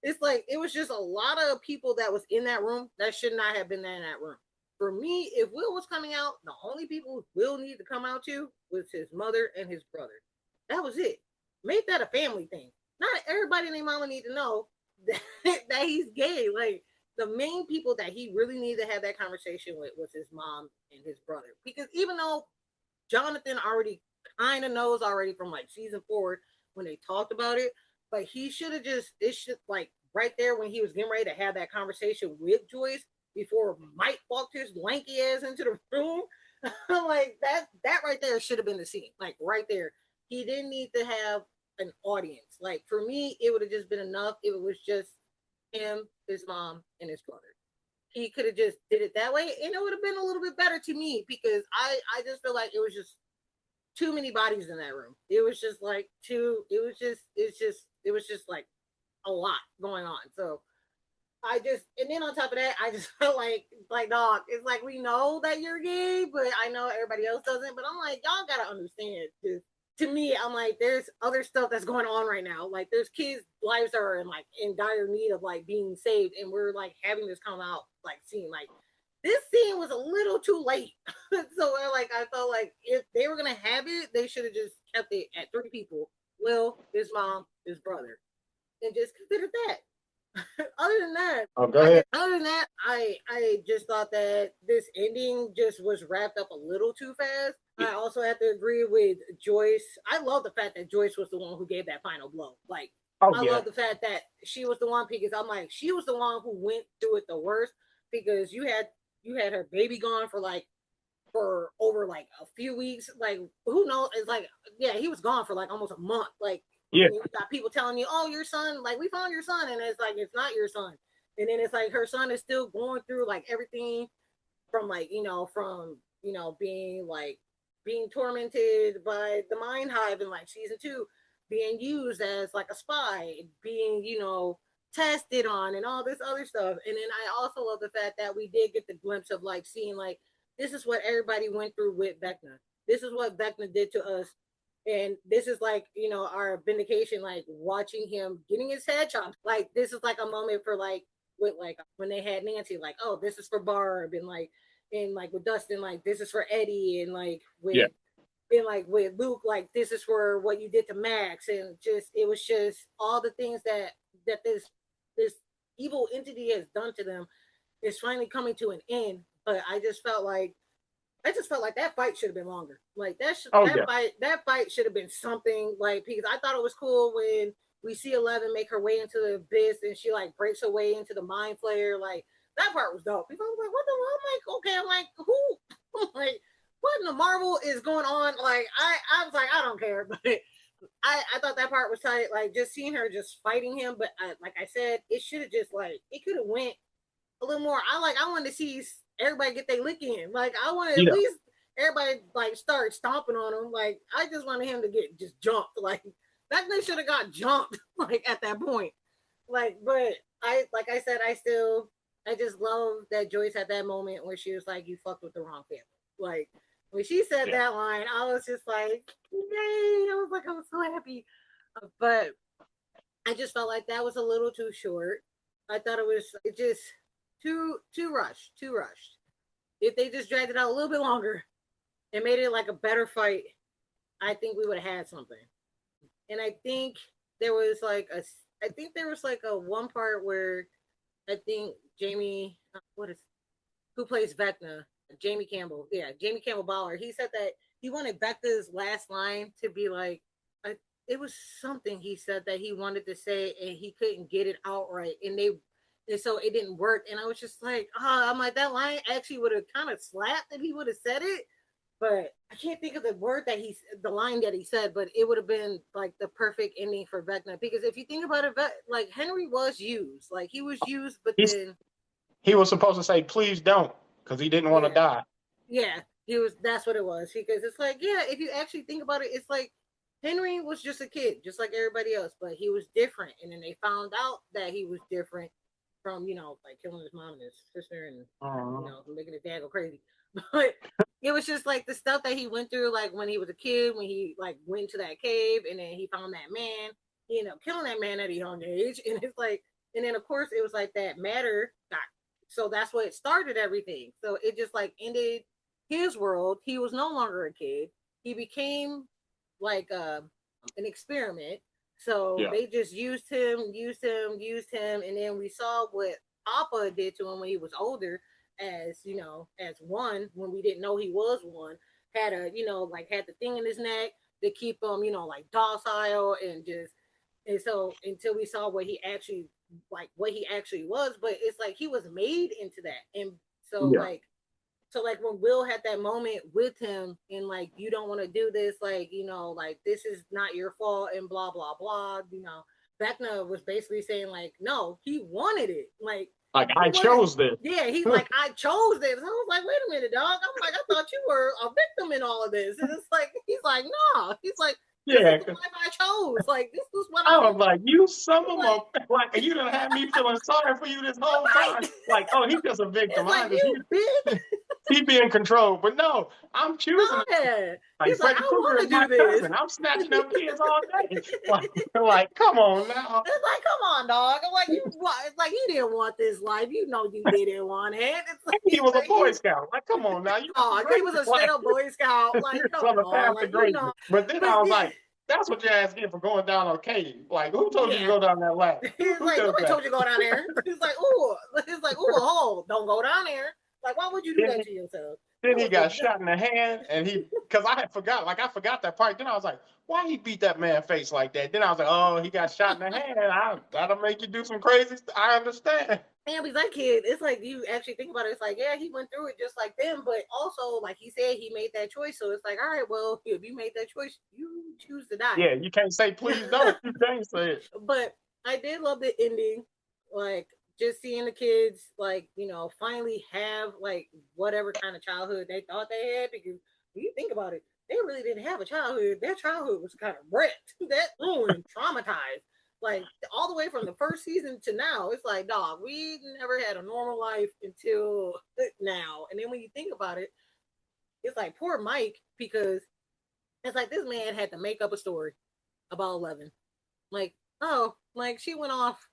It's like it was just a lot of people that was in that room that should not have been in that room. For me, if Will was coming out, the only people Will needed to come out to was his mother and his brother. That was it. Make that a family thing. Not everybody and their mama need to know that he's gay. Like the main people that he really needed to have that conversation with was his mom and his brother. Because even though Jonathan already kind of knows already from like season 4 when they talked about it, but he should have just it should like right there when he was getting ready to have that conversation with Joyce before Mike walked his lanky ass into the room. Like that right there should have been the scene. Like right there. He didn't need to have an audience. Like for me, it would have just been enough if it was just him, his mom, and his brother. He could have just did it that way, and it would have been a little bit better to me because I just feel like it was just too many bodies in that room. It was just like too. It was just like a lot going on. So and then on top of that, I just felt like dog. It's like we know that you're gay, but I know everybody else doesn't. But I'm like, y'all gotta understand. To me, I'm like, there's other stuff that's going on right now. Like, there's kids' lives that are in dire need of like being saved, and we're like having this come out like scene. Like, this scene was a little too late. So I felt like if they were gonna have it, they should have just kept it at 3 people: Will, his mom, his brother, and just consider that. other than that, Oh, go ahead. I just thought that this ending just was wrapped up a little too fast. I also have to agree with Joyce. I love the fact that Joyce was the one who gave that final blow. Like, Oh, I yeah. love the fact that she was the one because I'm like, she was the one who went through it the worst because you had her baby gone for over like a few weeks. Like, who knows? It's like, yeah, he was gone for like almost a month. Like, Yeah. and you got people telling you, "Oh, your son, like we found your son," and it's like it's not your son. And then it's like her son is still going through like everything from being tormented by the mind hive in like season 2, being used as like a spy, being tested on, and all this other stuff. And then I also love the fact that we did get the glimpse of like seeing like this is what everybody went through with Vecna. This is what Vecna did to us. And this is like, our vindication, like watching him getting his head chopped. Like, this is like a moment for like, with like when they had Nancy, like, oh, this is for Barb, and like with Dustin, like this is for Eddie, and like Yeah. with Luke, like this is for what you did to Max, and just it was just all the things that this evil entity has done to them is finally coming to an end. But I just felt like that fight should have been longer. Like Oh, yeah. that fight should have been something like because I thought it was cool when we see 11 make her way into the abyss and she like breaks her way into the mind flayer. Like that part was dope. People was like, what the hell? I'm like, okay, I'm like, who? I'm like, what in the Marvel is going on? Like I was like, I don't care, but I thought that part was tight. Like just seeing her just fighting him, but like I said, it should have just like it could have went a little more. I wanted to see everybody get their lick in. Like I wanted at Yeah, least everybody like start stomping on him. Like I just wanted him to get just jumped. Like that they should have got jumped. Like at that point. Like, but like I said, I just love that Joyce had that moment where she was like, "You fucked with the wrong family." Like when she said yeah, that line, I was just like, "Yay!" I was like, I was so happy. But I just felt like that was a little too short. I thought it just too rushed. If they just dragged it out a little bit longer and made it like a better fight, I think we would have had something. And there was like a I think there was like a one part where I think Jamie what is who plays Vecna? Jamie Campbell. Yeah, Jamie Campbell Bauer. He said that he wanted Vecna's last line to be like it was something he said that he wanted to say and he couldn't get it out right. And so it didn't work. And I was just like, I'm like, that line actually would have kind of slapped if he would have said it. But I can't think of the line that he said, but it would have been like the perfect ending for Vecna. Because if you think about it, like Henry was used, like he was used, but he's then, he was supposed to say please don't because he didn't want to yeah, die. yeah, that's what it was. Because it's like, yeah, if you actually think about it, it's like Henry was just a kid, just like everybody else, but he was different. And then they found out that he was different from, like killing his mom and his sister and, Uh, making his dad go crazy. But it was just like the stuff that he went through, like when he was a kid, when he like went to that cave and then he found that man, killing that man at a young age. And it's like, and then of course it was like that matter got, so that's what started everything. So it just like ended his world. He was no longer a kid. He became like an experiment. So yeah, they just used him, and then we saw what Papa did to him when he was older, as as one when we didn't know he was one. Had a like had the thing in his neck to keep him like docile and just and so until we saw what he actually was, but it's like he was made into that, and so yeah, like when Will had that moment with him and like you don't want to do this, like like this is not your fault and blah blah blah. Vecna was basically saying like no, he wanted it. Like like he I wasn't. chose this. Yeah, he's like I chose this. I was like, wait a minute, dog. I'm like, I thought you were a victim in all of this. And it's like he's like, no. He's like, this is Yeah, the 'cause life I chose. Like this was what I I was wanted. like, you some I'm of like, them, like you done had me feeling sorry for you this whole time. right. Like, oh, he's just a victim. It's I like understand. you big. He be in control, but no, I'm choosing Yeah. like He's like, Freddy I Krueger want is to my do this. cousin. I'm snatching up kids all day. Like, come on now. It's like, come on, dog. I'm like, it's like you didn't want this life. You know you didn't want it. It's like He he's was a like Boy Scout. Like, come on now, you dog. He great. was a straight Like, up Boy Scout. Like, you're come on the on, path to like greatness. But then But I was yeah, like, that's what your ass get for going down a cave. Like, who told you to yeah. go down that ladder? He's Who like, does nobody that? told you to go down there. He's like, ooh, a hole. Don't go down there. Like, why would you do that Then to yourself? That Then he was got shot in the hand, and because I forgot that part. Then I was like, why he beat that man face like that? Then I was like, oh, he got shot in the hand. That'll make you do some crazy stuff. I understand. And because that kid, it's like you actually think about it. It's like, yeah, he went through it just like them, but also, like he said, he made that choice. So it's like, all right, well, if you made that choice, you choose to die. Yeah, you can't say please don't. You can't say it. But I did love the ending, like just seeing the kids, like finally have like whatever kind of childhood they thought they had. Because when you think about it, they really didn't have a childhood. Their childhood was kind of wrecked, that ruined, traumatized. Like all the way from the first season to now, it's like, dog, we never had a normal life until now. And then when you think about it, it's like poor Mike because it's like this man had to make up a story about 11. Like, oh, like she went off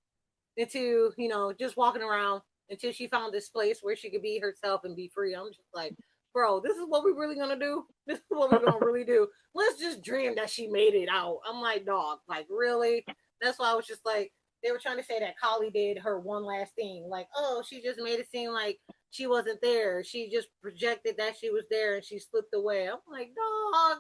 into, just walking around until she found this place where she could be herself and be free. I'm just like, bro, this is what we're really gonna do. This is what we're gonna really do. Let's just dream that she made it out. I'm like, dog, like really? That's why I was just like, they were trying to say that Kali did her one last thing. Like, oh, she just made it seem like she wasn't there. She just projected that she was there and she slipped away. I'm like, dog.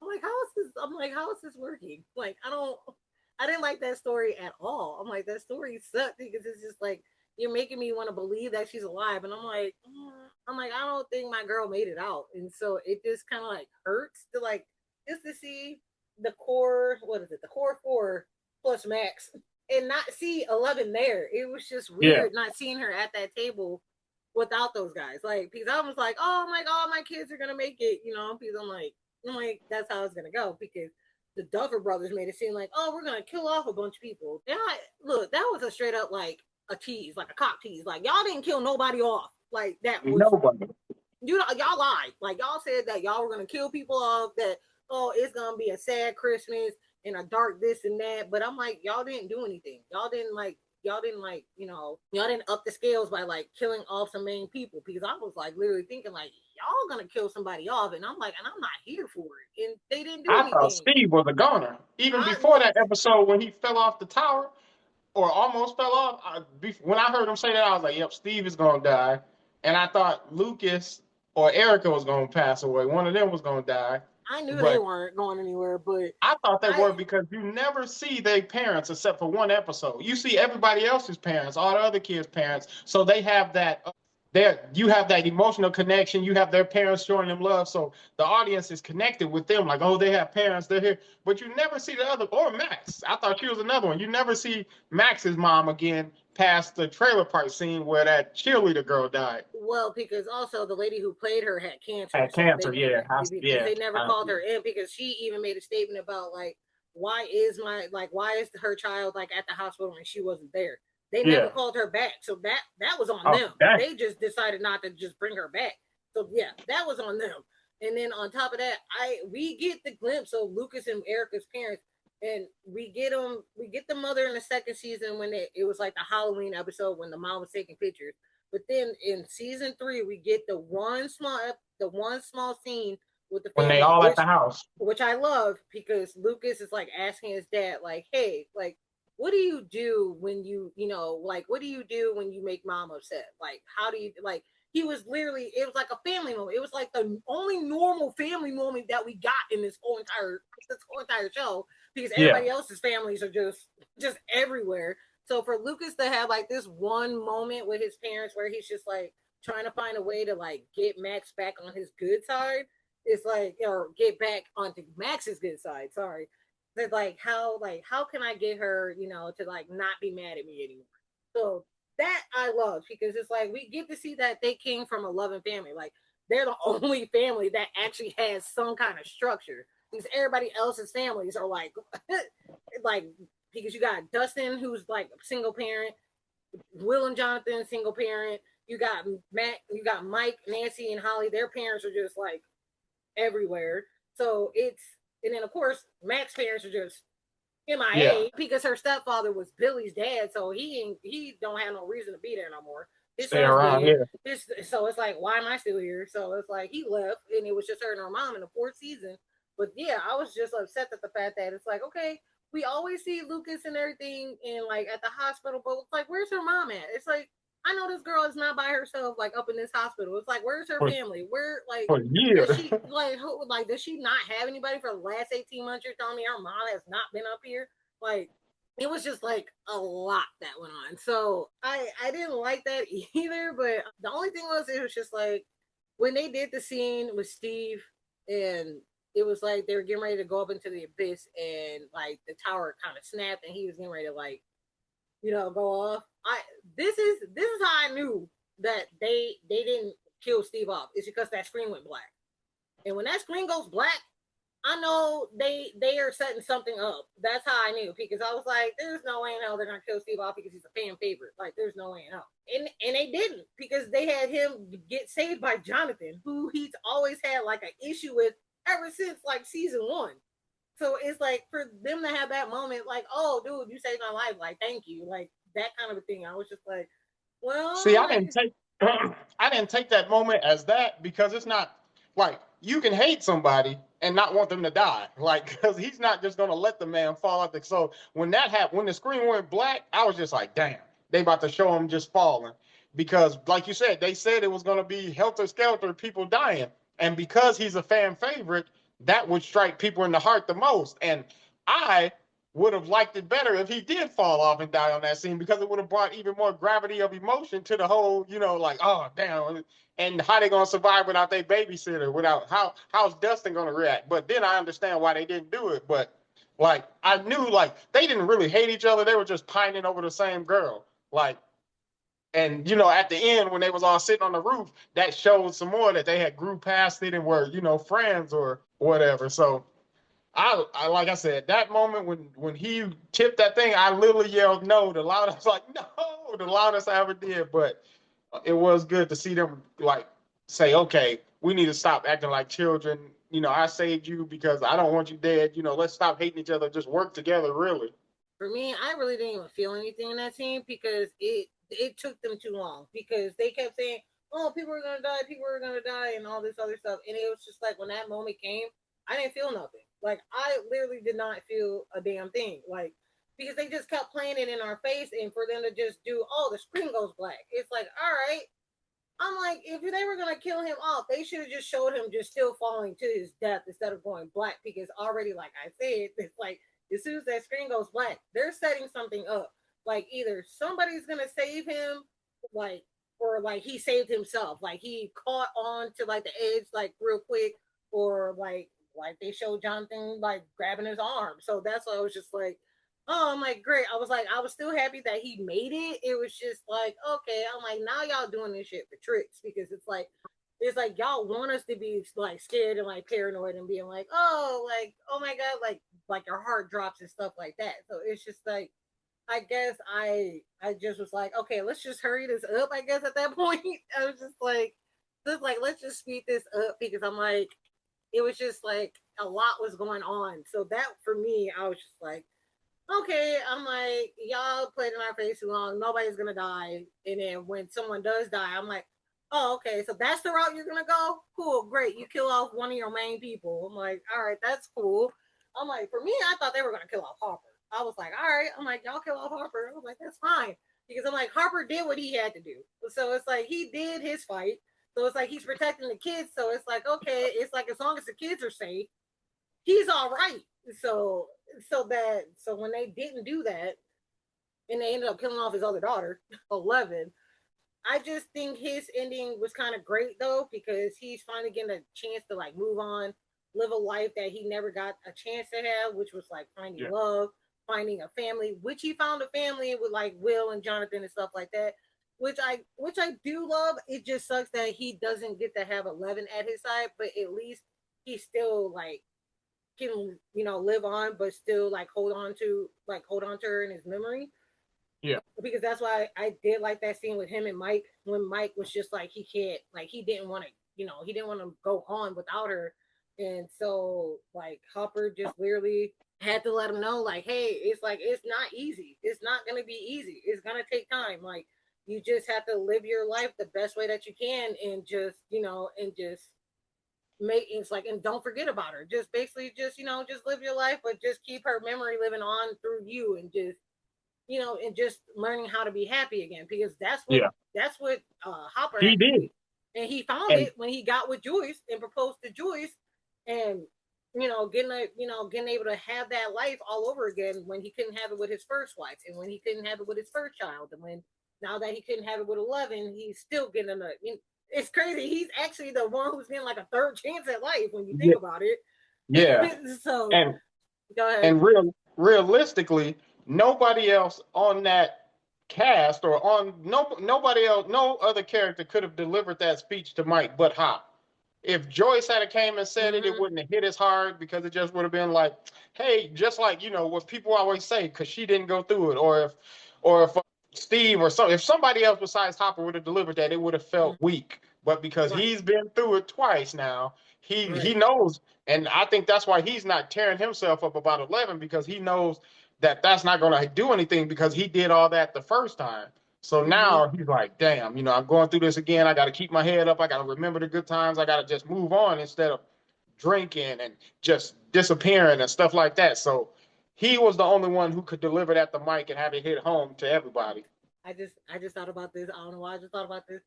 I'm like, how is this working? Like, I didn't like that story at all. I'm like, that story sucked because it's just like you're making me want to believe that she's alive, and I'm like, I don't think my girl made it out, and so it just kind of like hurts to like just to see. the core, what is it? The core four plus Max, and not see 11 there. It was just Yeah. weird not seeing her at that table without those guys. Like, because I was like, oh my god, my kids are gonna make it, you know? Because I'm like, that's how it's gonna go. Because the Duffer brothers made it seem like, oh, we're gonna kill off a bunch of people. And look, that was a straight up like a tease, like a cock tease. Like, y'all didn't kill nobody off. Like, that was, Nobody. you know, y'all lied. Like, y'all said that y'all were gonna kill people off. That, oh, it's gonna be a sad Christmas and a dark this and that. But I'm like, y'all didn't do anything. Y'all didn't like, you know, y'all didn't up the scales by like killing off some main people, because I was like literally thinking like, y'all gonna kill somebody off, and I'm like, and I'm not here for it, and they didn't do I thought anything. Steve was a goner. Even I before look, that episode when he fell off the tower or almost fell off, when I heard him say that, I was like, yep, Steve is going to die. And I thought Lucas or Erica was going to pass away. One of them was going to die. I knew they But weren't going anywhere, but I thought they I were because you never see their parents except for one episode. You see everybody else's parents, all the other kids' parents. So they have that you have that emotional connection. You have their parents showing them love. So the audience is connected with them, like, oh, they have parents, they're here. But you never see the other, or Max. I thought she was another one. You never see Max's mom again past the trailer park scene where that cheerleader girl died. well, because also the lady who played her had cancer, Had so they cancer, never, yeah. because they never called her in, because she even made a statement about like, why is her child like at the hospital and she wasn't there? They never Yeah. called her back, so that was on Oh, them. that, They just decided not to just bring her back. So yeah, that was on them. And then on top of that, we get the glimpse of Lucas and Erica's parents, and we get the mother in the second season when it was like the Halloween episode when the mom was taking pictures. But then in season three, we get the one small scene with the when they family, all at the house. which I love, because Lucas is like asking his dad, like, "Hey, like, what do you do when you know, like, what do you do when you make mom upset? Like, how do you like?" He was literally, it was like a family moment. It was like the only normal family moment that we got in this whole entire show, because Yeah. everybody else's families are just everywhere. So for Lucas to have like this one moment with his parents where he's just like trying to find a way to like get Max back on his good side, it's like, or get back onto Max's good side. Sorry, that like how can I get her, you know, to like not be mad at me anymore? So that I love, because it's like we get to see that they came from a loving family. Like, they're the only family that actually has some kind of structure, because everybody else's families are like like, because you got Dustin, who's like a single parent, Will and Jonathan, single parent. You got Matt, you got Mike, Nancy, and Holly. Their parents are just like everywhere. So it's, and then of course Mac's parents are just Yeah. MIA, because her stepfather was Billy's dad, so he don't have no reason to be there no more. His Stay son's around, dead. yeah. So it's like, why am I still here? So it's like he left, and it was just her and her mom in the fourth season. But yeah, I was just upset at the fact that it's like, okay, we always see Lucas and everything in like at the hospital, but it's like, where's her mom at? It's like, I know this girl is not by herself, like up in this hospital. It's like, where's her For, family? Where, like, for does years. she like who, like, does she not have anybody for the last 18 months? You're telling me her mom has not been up here? Like, it was just like a lot that went on. So I didn't like that either. But the only thing was, it was just like when they did the scene with Steve, and it was like they were getting ready to go up into the abyss, and like the tower kind of snapped and he was getting ready to like, you know, go off. This is how I knew that they didn't kill Steve off. It's because that screen went black. And when that screen goes black, I know they are setting something up. That's how I knew, because I was like, there's no way in hell they're gonna kill Steve off because he's a fan favorite. Like, there's no way in hell. And they didn't, because they had him get saved by Jonathan, who he's always had like an issue with ever since like season one. So it's like for them to have that moment, like, oh dude, you saved my life, like thank you, like that kind of a thing. I was just like, See, well, I didn't take I didn't take that moment as that because it's not like you can hate somebody and not want them to die. Like, because he's not just gonna let the man fall out the, so when that happened, when the screen went black, I was just like, damn, they about to show him just falling. Because like you said, they said it was gonna be helter skelter, people dying. And because he's a fan favorite, that would strike people in the heart the most. And I would have liked it better if he did fall off and die on that scene, because it would have brought even more gravity of emotion to the whole, like, oh damn, and how they gonna survive without their babysitter, without how's Dustin gonna react? But then I understand why they didn't do it. But like I knew like they didn't really hate each other, they were just pining over the same girl. Like, and at the end when they was all sitting on the roof, that showed some more that they had grew past it and were, friends or whatever. So I like I said, that moment when he tipped that thing, I literally yelled no the loudest, like no, the loudest I ever did. But it was good to see them like say, okay, we need to stop acting like children. I saved you because I don't want you dead. Let's stop hating each other. Just work together, really. For me, I really didn't even feel anything in that scene because it took them too long because they kept saying, "Oh, people are gonna die, people are gonna die," and all this other stuff, and it was just like when that moment came, I didn't feel nothing. Like I literally did not feel a damn thing. Like because they just kept playing it in our face, and for them to just do, "Oh, the screen goes black," it's like, all right. I'm like, if they were gonna kill him off, they should have just showed him just still falling to his death instead of going black. Because already, like I said, it's like as soon as that screen goes black, they're setting something up. Like either somebody's gonna save him, like, or like he saved himself, like he caught on to like the edge, like real quick, or like they showed Jonathan like grabbing his arm. So that's why I was just like, oh, I'm like, great. I was still happy that he made it. It was just like, okay. I'm like, now y'all doing this shit for tricks because it's like y'all want us to be like scared and like paranoid and being like, oh my god, like your heart drops and stuff like that. So it's just like, I guess I just was like, okay, let's just hurry this up. I guess at that point, I was just like let's just speed this up because I'm like, it was just like a lot was going on. So that for me, I was just like, okay, I'm like, y'all played in our face too long. Nobody's gonna die. And then when someone does die, I'm like, oh, okay, so that's the route you're gonna go? Cool, great. You kill off one of your main people. I'm like, all right, that's cool. I'm like, for me, I thought they were gonna kill off Harper. I was like, all right. I'm like, y'all kill off Harper. I was like, that's fine. Because I'm like, Harper did what he had to do. So it's like he did his fight. So it's like he's protecting the kids. So it's like, okay, it's like as long as the kids are safe, he's all right. So so when they didn't do that and they ended up killing off his other daughter, 11, I just think his ending was kind of great though because he's finally getting a chance to like move on, live a life that he never got a chance to have, which was like finding Yeah. love, finding a family, which he found a family with like Will and Jonathan and stuff like that. Which I do love. It just sucks that he doesn't get to have 11 at his side, but at least he's still like can live on but still like hold on to her in his memory Yeah. because that's why I did like that scene with him and Mike when Mike was just like he can't like he didn't want to he didn't want to go on without her, and so like Hopper just literally had to let him know like, hey, it's like it's not easy, it's not gonna be easy, it's gonna take time, like you just have to live your life the best way that you can and just and just make it's like and don't forget about her, just basically just just live your life but just keep her memory living on through you and just and just learning how to be happy again because Yeah. that's what Hopper He had to did. do, and he found And it when he got with Joyce and proposed to Joyce, and getting able to have that life all over again when he couldn't have it with his first wife and when he couldn't have it with his first child and when now that he couldn't have it with 11 he's still getting it's crazy, he's actually the one who's getting like a third chance at life when you think yeah, about it. yeah. So and go ahead. and realistically, nobody else on that cast or on nobody else, no other character could have delivered that speech to Mike but Hop. If Joyce had came and said it, it Mm-hmm. wouldn't have hit as hard because it just would have been like, hey, just like what people always say, because she didn't go through it, or if Steve or if somebody else besides Hopper would have delivered that, it would have felt weak. But because Right, he's been through it twice now, he right. knows, and I think that's why he's not tearing himself up about 11 because he knows that that's not going to do anything because he did all that the first time. So Mm-hmm. now he's like, damn, I'm going through this again. I got to keep my head up. I got to remember the good times. I got to just move on instead of drinking and just disappearing and stuff like that. So he was the only one who could deliver that to Mike and have it hit home to everybody. I just thought about this. I don't know why I just thought about this.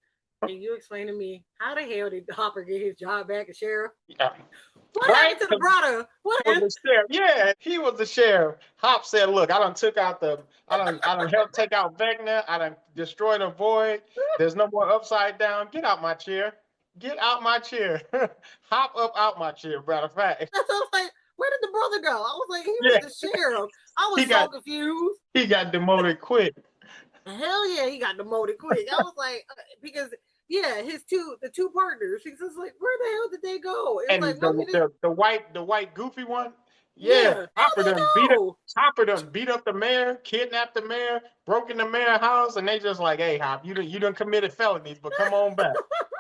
Can you explain to me how the hell did Hopper get his job back as sheriff? Yeah. What Right? happened to the brother? What? Was the sheriff. Yeah, he was the sheriff. Hop said, "Look, I done helped take out Vecna. I done destroyed a void. There's no more upside down. Get out my chair. Get out my chair. Hop up out my chair. Matter of fact, So I was like, where did the brother go? I was like, he was yeah, the sheriff. I he was so got confused. he got demoted quick. Hell yeah, he got demoted quick. I was like, because yeah, the two partners. He was like, where the hell did they go? It was like, And well, we didn't. the white goofy one, yeah, Yeah, how'd they go? Hopper done beat up the mayor, kidnapped the mayor, broke in the mayor's house, and they just like, hey, Hop, you done committed felonies, but come on back.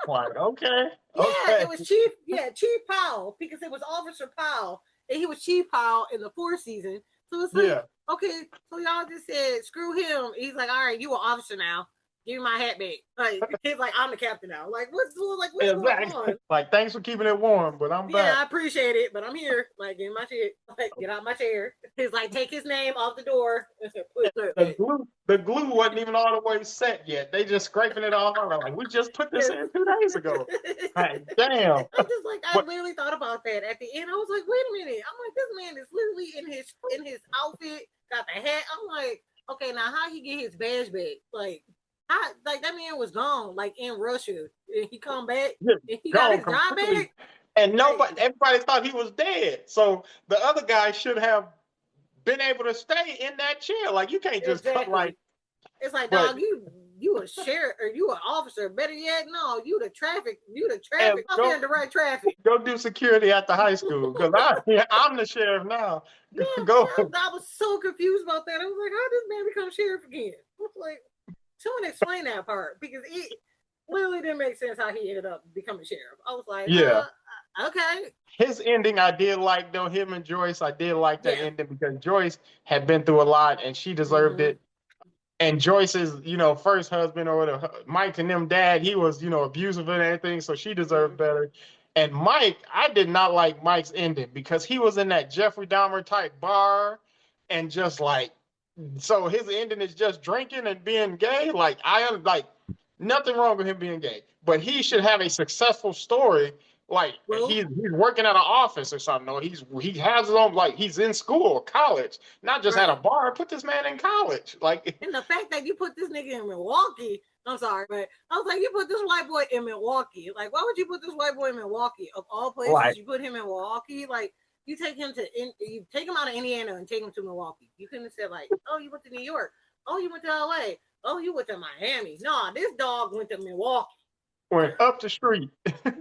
Like, okay, Yeah, okay, it was Chief. Yeah, Chief Powell, because it was Officer Powell, and he was Chief Powell in the fourth season. So it's like, yeah. okay, so y'all just said screw him. He's like, all right, you an officer now. Give me my hat back. Like he's like, I'm the captain now. What's going Exactly. on? Like, thanks for keeping it warm, but I'm Yeah, back. I appreciate it, but I'm here. Like, get my shit. Like, get out my chair. He's like, take his name off the door. The glue wasn't even all the way set yet. They just scraping it off. I'm like, we just put this in 2 days ago. Like, damn. I'm just like, I But literally thought about that at the end. I was like, wait a minute. I'm like, this man is literally in his outfit, got the hat. I'm like, okay, now how he get his badge back? Like, how, like that man was gone, like in Russia. And he come back and he got gone his job completely. back. And everybody thought he was dead. So the other guy should have been able to stay in that chair. Like, you can't just cut like. It's like, But dog, you a sheriff or you an officer. Better yet, no, you the traffic. and Up there in direct traffic. go do security at the high school because I'm the sheriff now. Yeah, Go. I was so confused about that. I was like, how did this man become sheriff again? I was like, someone explain that part because it literally didn't make sense how he ended up becoming sheriff. I was like, Yeah. Okay. His ending, I did like though. Him and Joyce, I did like that ending because Joyce had been through a lot and she deserved it. And Joyce's, first husband or Mike and them dad, he was, abusive and everything, so she deserved better. And Mike, I did not like Mike's ending because he was in that Jeffrey Dahmer type bar and just like, so his ending is just drinking and being gay. Like, nothing wrong with him being gay, but he should have a successful story. Like, he's working at an office or something, or he has his own, like, he's in school, college, not just at a bar. Put this man in college, like. And the fact that you put this nigga in Milwaukee, I'm sorry, but I was like, you put this white boy in Milwaukee. Like, why would you put this white boy in Milwaukee? Of all places, you put him in Milwaukee. Like, you take him out of Indiana and take him to Milwaukee. You couldn't have said like, oh, you went to New York. Oh, you went to LA. Oh, you went to Miami. No, this dog went to Milwaukee. Went up the street.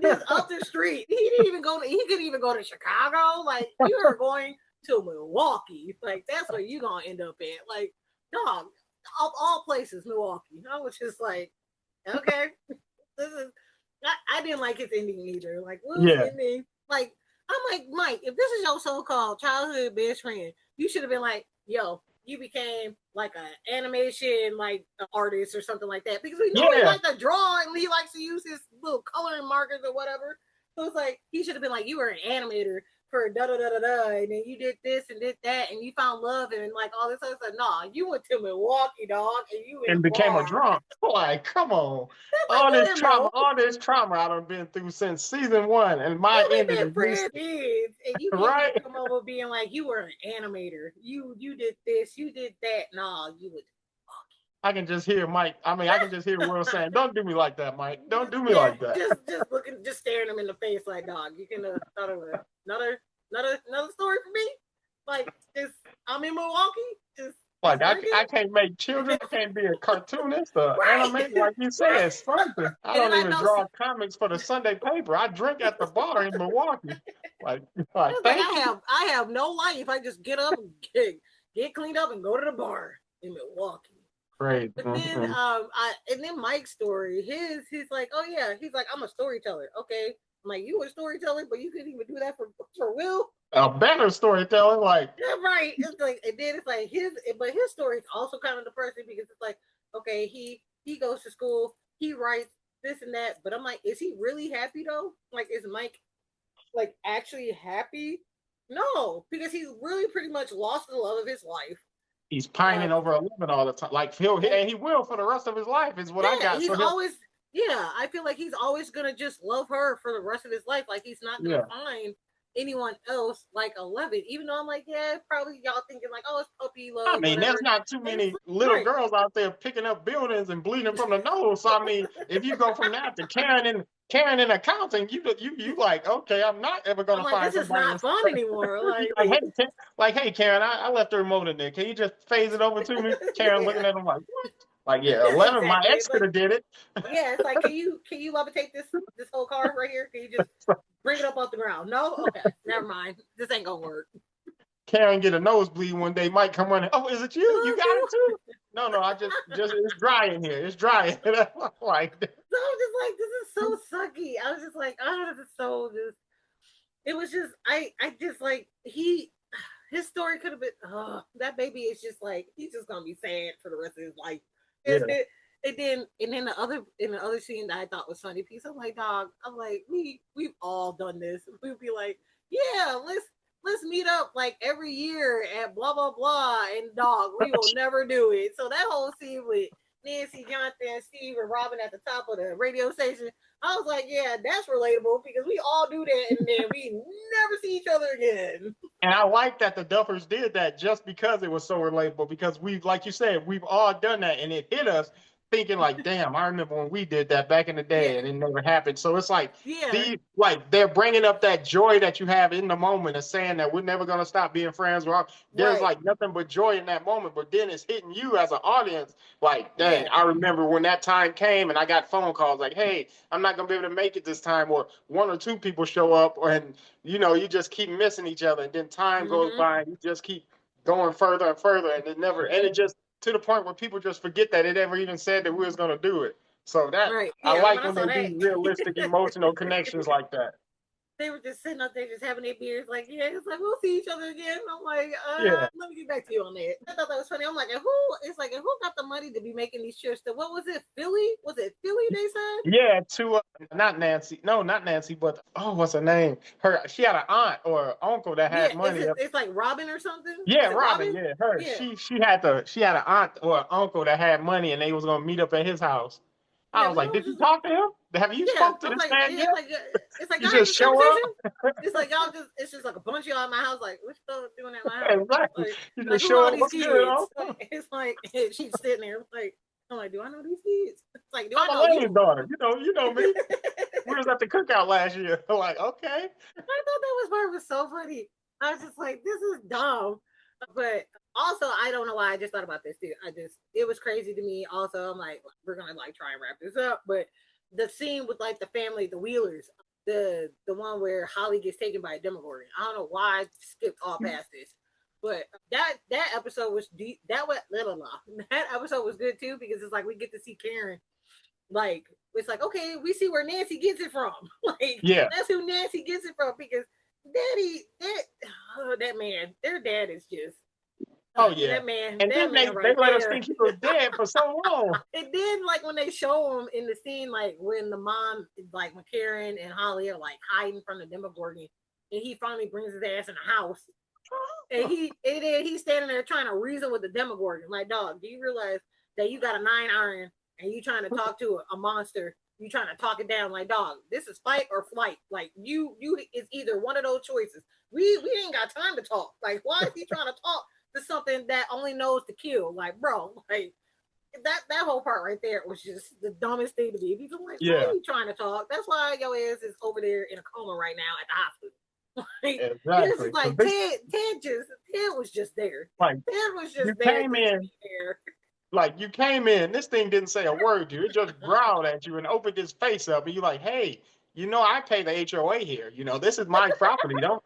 Just up the street. He couldn't even go to Chicago. Like, you are going to Milwaukee. Like, that's where you gonna end up at. Like, dog, of all places, Milwaukee. I was just like, okay. I didn't like his ending either. Like, what was his ending? Like, I'm like, Mike, if this is your so-called childhood best friend, you should have been like, yo, you became like an animation artist or something like that because we know he likes to draw and he likes to use his little coloring markers or whatever. So it's like he should have been like, you were an animator for da da da da da, and then you did this and did that, and you found love and like all this other stuff. Nah, you went to Milwaukee, dog, and became a drunk. Like, come on, all this trauma I done been through since season 1, and my ending is this. And you can't come over being like you were an animator. You did this, you did that. Nah, you would. I can just hear Mike. I mean, I can just hear Will saying, "Don't do me like that, Mike. Don't do me like that." Just staring him in the face like, dog. You can thought of another story for me. Like, just I'm in Milwaukee. Just like I can't make children. I can't be a cartoonist or animator, like you said. Something. I don't even draw comics for the Sunday paper. I drink at the bar in Milwaukee. Like I have no life. I just get up and get cleaned up and go to the bar in Milwaukee. Great. But then and then Mike's story, he's like, oh yeah, he's like, I'm a storyteller. Okay. I'm like, you a storyteller, but you couldn't even do that for Will? A better storyteller, like. Yeah, right. It's like, and then it's like his story is also kind of depressing because it's like, okay, he goes to school, he writes this and that, but I'm like, is he really happy though? Like, is Mike like actually happy? No, because he's really pretty much lost the love of his life. He's pining over a woman all the time. Like he will for the rest of his life, is what I got. He's Yeah, I feel like he's always gonna just love her for the rest of his life. Like he's not gonna Yeah. find anyone else like 11. Even though I'm like, yeah, probably y'all thinking like, oh, it's puppy I love, mean, there's whatever. not too And it's many like, little right, girls out there picking up buildings and bleeding from the nose. So I mean, if you go from that to Karen in accounting, you like, okay, I'm not ever I'm gonna like, find this is somebody not that's fun anymore. you Like, like, hey, we, hey, Karen, I left the remote in there. Can you just phase it over to me? Karen looking yeah, at him like, what? Like, yeah, 11. My exactly. ex It's could like, have did it. yeah, it's like, can you levitate this whole car right here? Can you just bring it up off the ground? No, okay, never mind. This ain't gonna work. Karen get a nosebleed one day, might come running. Oh, is it you? You got it too? No, no, I just it's dry in here. It's dry. Like, So I'm just like, this is so sucky. I was just like, oh, this is so just. It was just, I just like his story could have been. That baby is just like he's just gonna be sad for the rest of his life. And, yeah. and then the other scene that I thought was funny piece. I'm like, dog. I'm like, we've all done this. We'd be like, yeah, let's meet up like every year at blah blah blah. And dog, we will never do it. So that whole scene with Nancy, Jonathan, Steve, and Robin at the top of the radio station. I was like, yeah, that's relatable because we all do that and then we never see each other again. And I like that the Duffers did that just because it was so relatable. Because we've, like you said, we've all done that, and it hit us thinking like, "Damn, I remember when we did that back in the Yeah, day, and it never happened." So it's like yeah, they're bringing up that joy that you have in the moment of saying that we're never gonna stop being friends. There's right, like nothing but joy in that moment, but then it's hitting you as an audience. Like, dang, yeah, I remember when that time came, and I got phone calls like, "Hey, I'm not gonna be able to make it this time," or one or two people show up, and you just keep missing each other, and then time goes mm-hmm, by, and you just keep going further and further, and it just to the point where people just forget that it ever even said that we was gonna do it. So that right. I Yeah, when like I when saw they that, do realistic emotional connections like that. they were just sitting up there just having their beers, like, yeah, it's like we'll see each other again. I'm like, Yeah, let me get back to you on that. I thought that was funny. I'm like, and who got the money to be making these trips to what was it, Philly? Was it Philly they said? yeah. To not Nancy, no, not Nancy, but oh, what's her name? She had an aunt or uncle that Yeah, had is money. it it's like Robin or something? Yeah, Is it Robin. Robin? Yeah, her. Yeah. She had an aunt or an uncle that had money, and they was gonna meet up at his house. I Yeah, was we like, all did you just talk to him? Have you yeah. spoke to I'm this like, man yeah, yet? it's like You y'all had just this show conversation. up. It's like y'all just it's just like a bunch of y'all at my house. Like, what you doing at my house? Exactly. Like, You like just who are show all up. these What's good, kids? Like, huh? it's like she's sitting there. Like, I'm like, do I know these kids? It's like, do I I'm know you? Elaine's daughter. You know me. We I was at the cookout last year. Like, okay. thought that was part was so funny. I was just like, this is dumb. But also, I don't know why I just thought about this too. It was crazy to me. Also, I'm like, we're gonna like try and wrap this up. But the scene with like the family, the Wheelers, the one where Holly gets taken by a Demogorgon. I don't know why I skipped all past this. But that episode was deep. That episode was good too because it's like we get to see Karen like it's like okay, we see where Nancy gets it from. Like Yeah. that's who Nancy gets it from because that man, their dad is just Oh yeah. that man, And that then man they right let us there. think he was dead for so long. And then like when they show him in the scene, like when the mom, like when Karen and Holly are like hiding from the Demogorgon, and he finally brings his ass in the house, and then he's standing there trying to reason with the Demogorgon. Like, dog, do you realize that you got a 9 iron and you trying to talk to a monster? You trying to talk it down? Like, dog, this is fight or flight. Like, you it's either one of those choices. We ain't got time to talk. Like, why is he trying to talk to something that only knows to kill? Like, bro, like that whole part right there was just the dumbest thing to me. Because I'm like, why are Yeah, you trying to talk? That's why your ass is over there in a coma right now at the hospital. Like it's exactly. just like Ted was just there. Like Ted was you just there came just to in, be there. like you came in. This thing didn't say a word to you. It just growled at you and opened its face up, and you're like, "Hey, I pay the HOA here. This is my property. Don't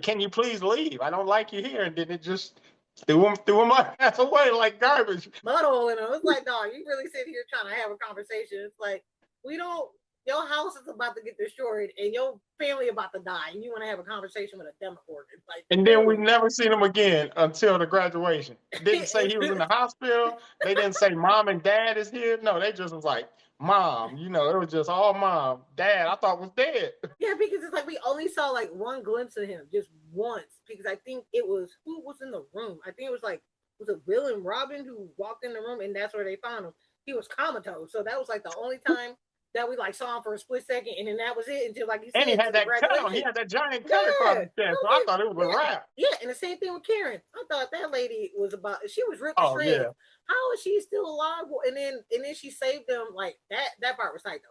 can you please leave? I don't like you here." And then it just threw him my ass away like garbage. Muddle and it was like, dog, you really sit here trying to have a conversation. It's like we don't your house is about to get destroyed and your family about to die and you want to have a conversation with a Demogorgon. It's like And then we really? never seen him again until the graduation. Didn't say he was in the hospital. They didn't say mom and dad is here. No, they just was like mom. It was just all mom. Dad, I thought was dead. Yeah, because it's like we only saw like one glimpse of him just once. Because I think it was who was in the room. I think it was like was it Will and Robin who walked in the room and that's where they found him. He was comatose, so that was like the only time that we like saw him for a split second, and then that was it until, like you And he said, had to the that cut on. He graduation. had that giant cut across Yeah, his chest. So I thought it was a wrap. yeah, and the same thing with Karen. I thought that lady was about. She was ripped to Oh shreds. yeah. How is she still alive? And then she saved them. Like that part was psycho.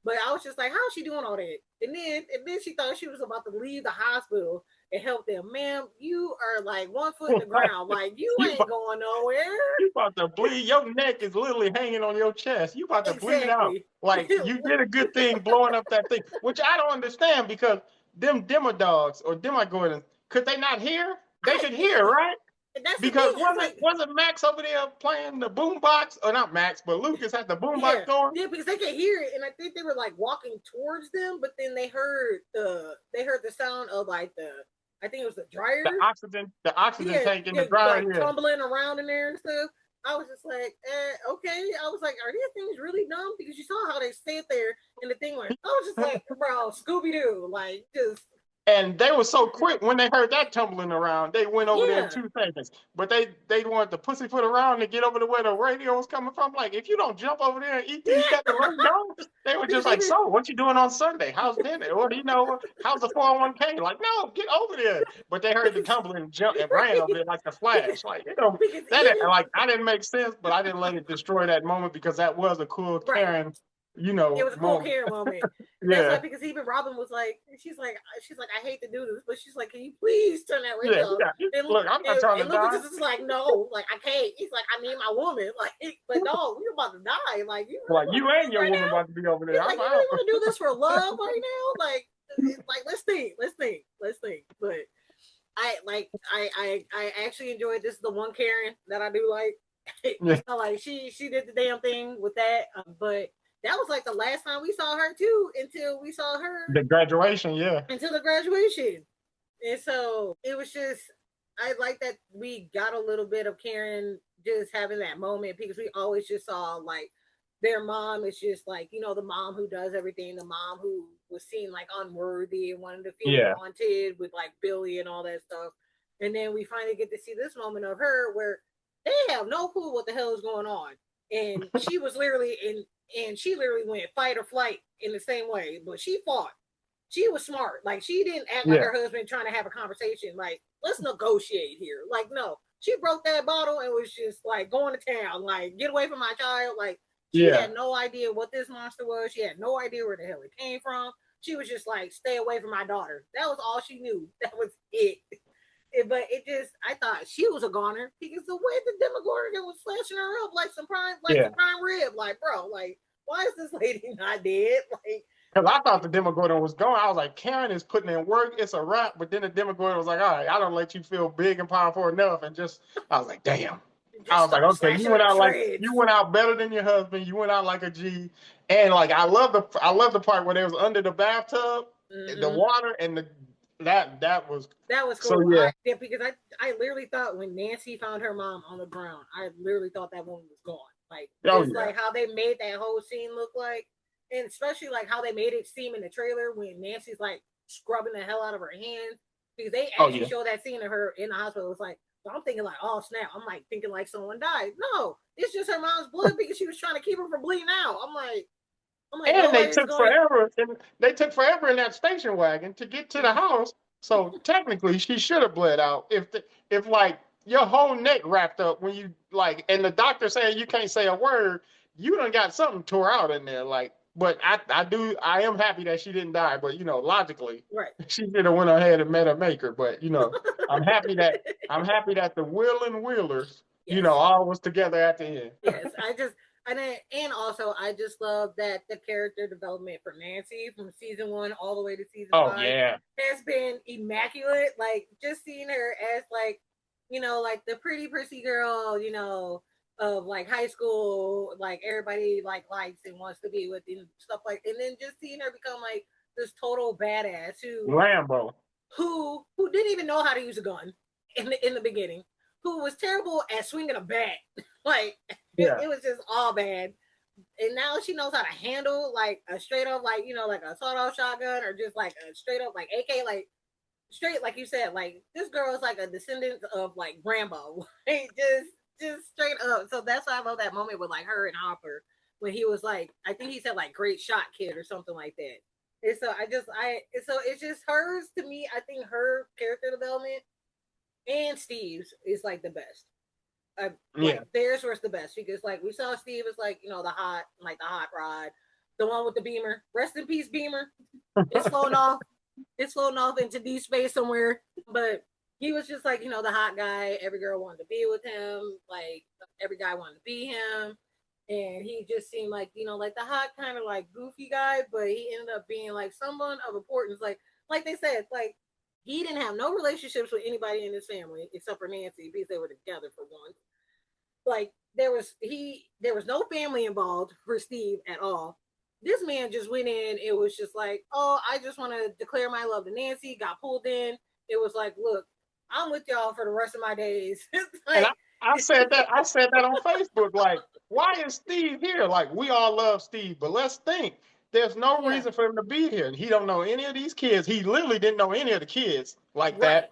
But I was just like, how is she doing all that? And then she thought she was about to leave the hospital and help them. Ma'am, you are like 1 foot in the ground. Like you you ain't going nowhere. you about to bleed. Your neck is literally hanging on your chest. You about to bleed out. Exactly. Like you did a good thing blowing up that thing, which I don't understand because them demodogs or demogorgons, could they not hear? They could hear, Yeah. right? And that's the Because thing. I was like, wasn't Max over there playing the boombox? Or not Max, but Lucas had the boombox yeah, going. yeah, because they could hear it, and I think they were like walking towards them, but then they heard the sound of like I think it was the dryer. The oxygen Yeah, tank in the yeah, dryer like here. tumbling around in there and stuff. I was just like, okay. I was like, are these things really dumb? Because you saw how they stayed there and the thing went. I was just like, bro, Scooby Doo, like just And they were so quick when they heard that tumbling around, they went over there in yeah. 2 seconds. But they wanted to pussyfoot around to get over to where the radio was coming from. Like, if you don't jump over there and eat these pepperoni dogs, they were just Because like, even so what you doing on Sunday? How's dinner? Or how's the 401k? Like, no, get over there. But they heard the because tumbling and jump and ran over right there like the because flash. Like, because that even like I didn't make sense, but I didn't let it destroy that moment because that was a cool right. Karen, It was a cool moment. Karen moment. And that's why Yeah. because even Robin was like, she's like, I hate to do this, but she's like, can you please turn that radio Yeah, off? And look, I'm not trying to Lucas die. is just like, no, like I can't. He's like, I need my woman. Like, but no, we're about to die. Like, you really Like want to you do and this your right woman now? about to be over there. He's I'm like, you out. really want to do this for love right now? Like let's think. But I actually enjoyed this. Is the one Karen that I do like. Yeah. So like she did the damn thing with that, but that was like the last time we saw her too until we saw her The graduation, yeah. until the graduation. And so it was just I like that we got a little bit of Karen just having that moment because we always just saw like their mom is just like, the mom who does everything, the mom who was seen like unworthy and wanted to feel Yeah. wanted with like Billy and all that stuff. And then we finally get to see this moment of her where they have no clue what the hell is going on. And she was literally and she literally went fight or flight in the same way, but she fought. She was smart. Like she didn't act like Yeah. her husband trying to have a conversation. Like, let's negotiate here. Like, no. She broke that bottle and was just like going to town. Like, get away from my child. Like, she Yeah. had no idea what this monster was. She had no idea where the hell it came from. She was just like, stay away from my daughter. That was all she knew. That was it. But it just, I thought she was a goner because the way the Demogorgon was flashing her up like Yeah. some prime rib, like bro, like why is this lady not dead? Like Because I thought the Demogorgon was going. I was like, Karen is putting in work. It's a wrap. But then the Demogorgon was like, all right, I don't let you feel big and powerful enough. And just, I was like, damn. I just was like, start okay, slashing her in you shreds. went out better than your husband. You went out like a G. And like I love the part where they was under the bathtub, the Mm-hmm. water, and that was That was so cool. yeah. Yeah, because I literally thought when Nancy found her mom on the ground, I literally thought that woman was gone. Like Oh just yeah. like how they made that whole scene look like, and especially like how they made it seem in the trailer when Nancy's like scrubbing the hell out of her hands because they Oh actually yeah. showed that scene of her in the hospital. It's like so I'm thinking like, oh snap! I'm like thinking like someone died. No, it's just her mom's blood because she was trying to keep her from bleeding out. I'm like And nobody's going. they took forever in that station wagon to get to the house. So technically, she should have bled out. If like your whole neck wrapped up when you like, and the doctor saying you can't say a word, you done got something tore out in there. Like, but I am happy that she didn't die. But logically, Right. she should have went ahead and met her maker. But I'm happy that the Will and Wheelers, Yes. all was together at the end. Yes, I just and also I just love that the character development for Nancy from season 1 all the way to season Oh 5 yeah. has been immaculate. Like just seeing her as like like the pretty prissy girl, of like high school, like everybody like likes and wants to be with and stuff like, and then just seeing her become like this total badass Lambo. who didn't even know how to use a gun in the beginning, who was terrible at swinging a bat, like Yeah. it was just all bad. And now she knows how to handle like a straight up like like a sawed off shotgun or just like a straight up like AK like straight like you said like this girl is like a descendant of like Rambo, like just straight up. So that's why I love that moment with like her and Hopper when he was like, I think he said like great shot kid or something like that. And so so it's just hers to me. I think her character development and Steve's is like the best. Yeah. Like theirs was the best because like we saw Steve as like the hot rod, the one with the Beamer. Rest in peace, Beamer. It's flown off. It's floating off into deep space somewhere. But he was just like the hot guy. Every girl wanted to be with him. Like every guy wanted to be him. And he just seemed like like the hot kind of like goofy guy, but he ended up being like someone of importance. Like they said, like he didn't have no relationships with anybody in his family except for Nancy because they were together for one. Like there was no family involved for Steve at all. This man just went in. It was just like, oh, I just want to declare my love to Nancy. Got pulled in. It was like, look, I'm with y'all for the rest of my days. And Like, I said that on Facebook. Like, why is Steve here? Like, we all love Steve, but let's think. There's no yeah, reason for him to be here. He don't know any of these kids. He literally didn't know any of the kids like right, that.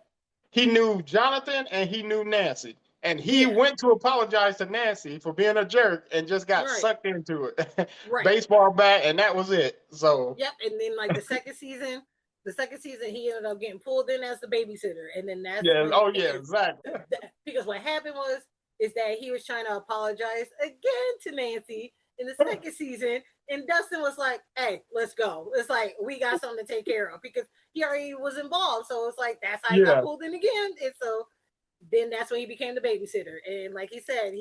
He knew Jonathan and he knew Nancy. And he yeah, went to apologize to Nancy for being a jerk and just got right, sucked into it. right. Baseball bat, and that was it. So, Yep. And then like the second season, he ended up getting pulled in as the babysitter, and then that's yeah. when Oh, yeah, exactly. because what happened was is that he was trying to apologize again to Nancy in the second season, and Dustin was like, "Hey, let's go. It's like we got something to take care of because he already was involved. So it's like that's how he got Yeah, pulled in again, and so then that's when he became the babysitter. And like he said,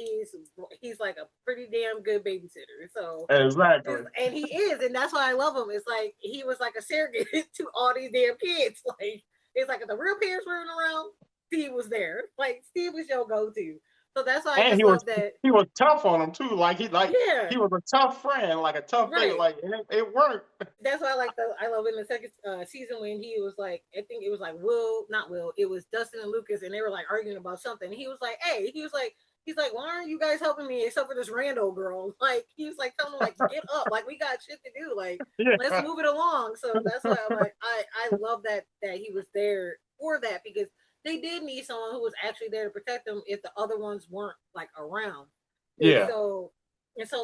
he's like a pretty damn good babysitter. So exactly. and he is, and that's why I love him. It's like he was like a surrogate to all these damn kids. Like it's like if the real parents weren't around, Steve was there. Like Steve was your go-to. So that's why I And just love that. he was tough on him too. Yeah, he was a tough friend, like a tough thing. right. Like it worked. That's why I love in the second season when he was like, I think it was like Will, not Will, it was Dustin and Lucas, and they were like arguing about something. And he was like, hey, he's like, why aren't you guys helping me except for this rando girl? Like he was like telling them like get up, like we got shit to do, like let's Yeah, move it along. So that's why I'm like I love that he was there for that because they did need someone who was actually there to protect them if the other ones weren't like around. And yeah, so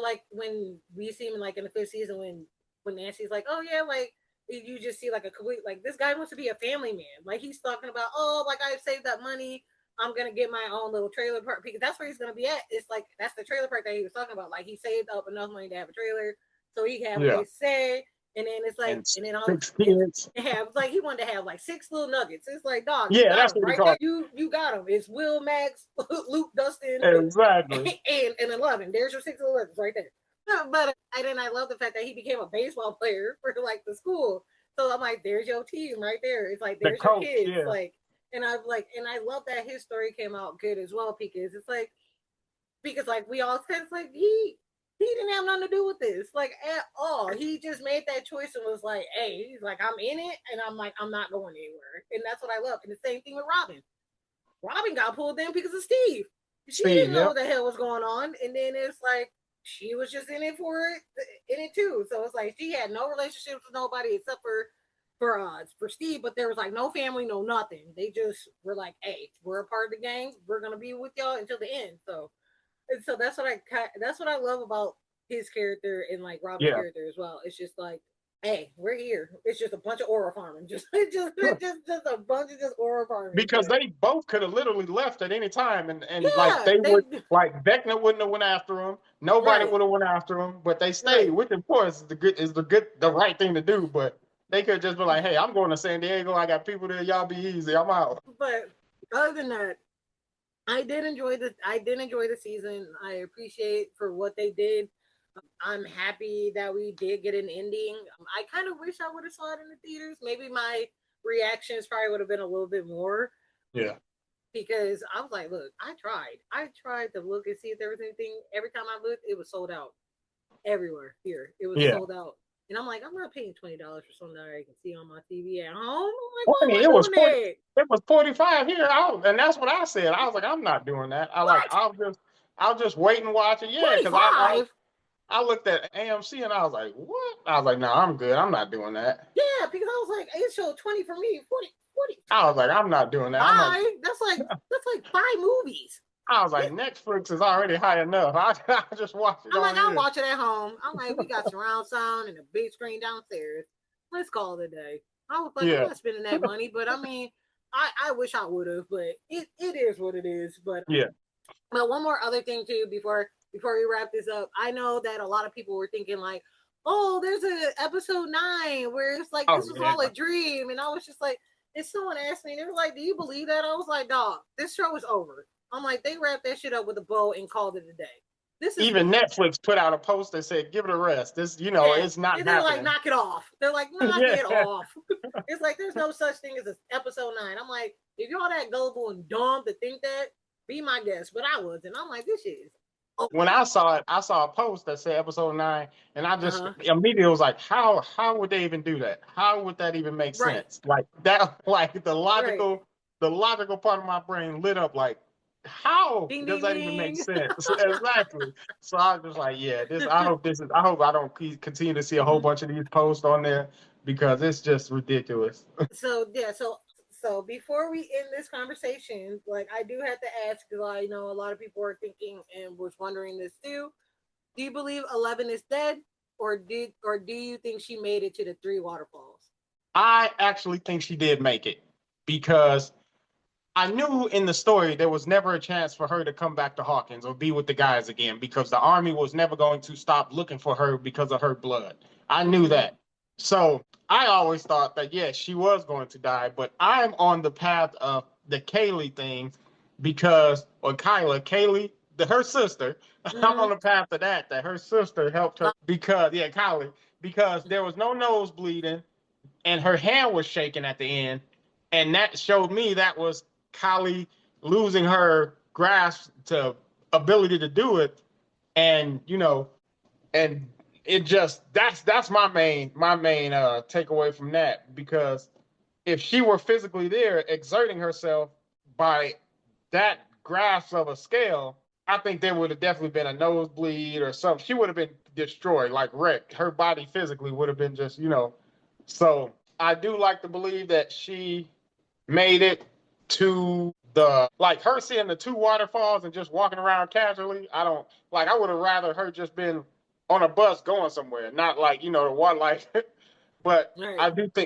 like when we see him like in the fifth season when Nancy's like, oh yeah, like you just see like a complete like this guy wants to be a family man. Like he's talking about, oh, like I've saved that money. I'm gonna get my own little trailer park because that's where he's gonna be at. It's like that's the trailer park that he was talking about. Like he saved up enough money to have a trailer so he can have a yeah. place to stay. And then it's like, And and then all 6 kids. and have like he wanted to have like six little nuggets. It's like, dog, you Yeah, got that's them what he right there. called. You got them. It's Will, Max, Luke, Dustin, Exactly. and 11. There's your six little nuggets right there. But I love the fact that he became a baseball player for like the school. So I'm like, there's your team right there. It's like The there's your coach. kids. Yeah, Like, and I love that his story came out good as well because like we all said it's like he didn't have nothing to do with this like at all. He just made that choice and was like, hey, he's like I'm in it, and I'm like I'm not going anywhere, and that's what I love. And the same thing with Robin. Robin got pulled in because of Steve. She Steve. didn't know Yep. what the hell was going on, and then it's like she was just in it for it, in it too. So it's like she had no relationships with nobody except for Steve, but there was like no family, no nothing. They just were like, "Hey, we're a part of the gang. We're gonna be with y'all until the end." So, and so that's what I love about his character and like Robin's Yeah. character as well. It's just like, hey, we're here. It's just a bunch of aura farming, just a bunch of just aura farming. Because But they both could have literally left at any time, and like yeah, they they would, like Vecna wouldn't have went after him. Nobody right, would have went after him, but they stayed, right. which of course the right thing to do. But they could just be like, hey, I'm going to San Diego. I got people there. Y'all be easy. I'm out. But other than that, I did enjoy the season. I appreciate for what they did. I'm happy that we did get an ending. I kind of wish I would have saw it in the theaters. Maybe my reactions probably would have been a little bit more Yeah. because I was like, look, I tried to look and see if there was anything. Every time I looked, it was sold out everywhere here. It was Yeah. sold out. And I'm like, I'm not paying $20 for something that I can see on my TV at home. I'm like, Well, why am I it was doing 40. that? It was 45 here, and that's what I said. I was like, I'm not doing that. What? I'll just wait and watch it. Yeah, because 25? I looked at AMC and I was like, what? I was like, no, I'm good. I'm not doing that. Yeah, because I was like, it showed 20 for me, 40, 40. I was like, I'm not doing that. I'm not. Five? That's like 5 movies. I was like, Netflix is already high enough. I just watch it I'm like, on I'll here. watch it at home. I'm like, we got surround sound and a big screen downstairs. Let's call it a day. I was like, I'm Yeah, not spending that money, but I mean, I wish I would have, but it is what it is. yeah. But one more other thing too before we wrap this up, I know that a lot of people were thinking like, oh, there's a episode 9 where it's like Oh this was yeah. all a dream, and I was just like, if someone asked me, they were like, do you believe that? I was like, dog, this show is over. I'm like, they wrapped that shit up with a bow and called it a day. This is Even done. Netflix put out a post that said, "Give it a rest." This, Yeah. it's not And they're like, happening. knock it off. They're like, knock Yeah. it off. It's like there's no such thing as an episode 9. I'm like, if y'all that gullible and dumb to think that, be my guest. But I wasn't. I'm like, this shit is When over. I saw it, I saw a post that said episode 9, and I just Uh-huh. immediately was like, "How would they even do that? How would that even make Right. sense?" Like that, like Right. the logical part of my brain lit up. Like, how Ding does ding that even make ding. sense? Exactly. So I was just like, "Yeah, this. I hope this is. I hope I don't continue to see a whole Mhm. bunch of these posts on there because it's just ridiculous." So yeah, so before we end this conversation, like I do have to ask because I know a lot of people are thinking and was wondering this too. Do you believe 11 is dead, or do you think she made it to the 3 waterfalls? I actually think she did make it because I knew in the story there was never a chance for her to come back to Hawkins or be with the guys again because the army was never going to stop looking for her because of her blood. I knew Mm-hmm. that. So I always thought that, yes, she was going to die, but I'm on the path of the Kaylee thing because, or Kaylee, her sister, I'm Mm-hmm. on the path of that her sister helped her because, yeah, Kylie, because there was no nose bleeding and her hand was shaking at the end, and that showed me that was Kylie losing her grasp to ability to do it, and and it just that's my main takeaway from that because if she were physically there exerting herself by that grasp of a scale, I think there would have definitely been a nosebleed or something. She would have been destroyed, like wrecked. Her body physically would have been just. So I do like to believe that she made it to the like her seeing the 2 waterfalls and just walking around casually. I don't like. I would have rather her just been on a bus going somewhere, not like the one like. But Right.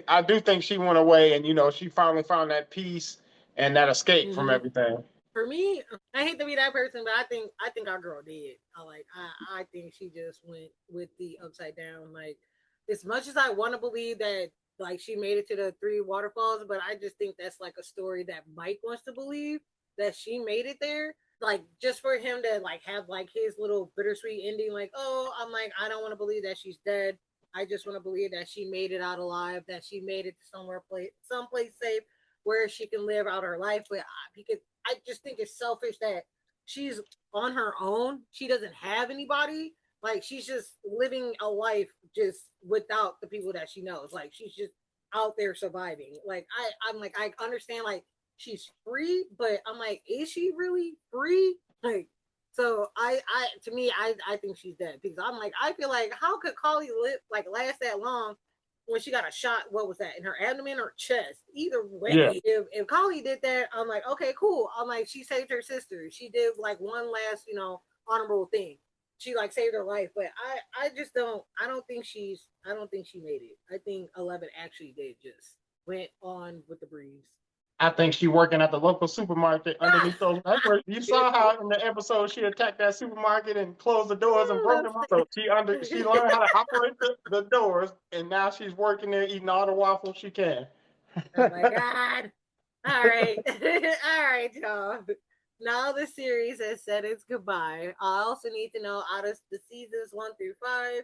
I do think she went away and she finally found that peace and that escape from Mm-hmm. everything. For me, I hate to be that person, but I think our girl did. I think she just went with the upside down. Like as much as I want to believe that like she made it to the 3 waterfalls, but I just think that's like a story that Mike wants to believe that she made it there. Like just for him to like have like his little bittersweet ending, like, oh, I'm like, I don't want to believe that she's dead. I just want to believe that she made it out alive, that she made it to someplace safe where she can live out her life. But because I just think it's selfish that she's on her own. She doesn't have anybody. Like she's just living a life just without the people that she knows. Like she's just out there surviving. Like I'm like I understand like she's free, but I'm like, is she really free? Like so I to me I think she's dead because I'm like I feel like how could Kali live like last that long when she got a shot, what was that, in her abdomen or chest? Either way, Yeah. if Kali did that, I'm like, okay, cool. I'm like, she saved her sister. She did like one last, honorable thing. She like saved her life, but I just don't. I don't think she made it. I think 11 actually did just went on with the breeze. I think she working at the local supermarket underneath those. You saw how in the episode she attacked that supermarket and closed the doors and broke them out. So she learned how to operate the doors, and now she's working there eating all the waffles she can. Oh my god. All right. All right, y'all. Now the series has said its goodbye. I also need to know out of the seasons 1 through 5,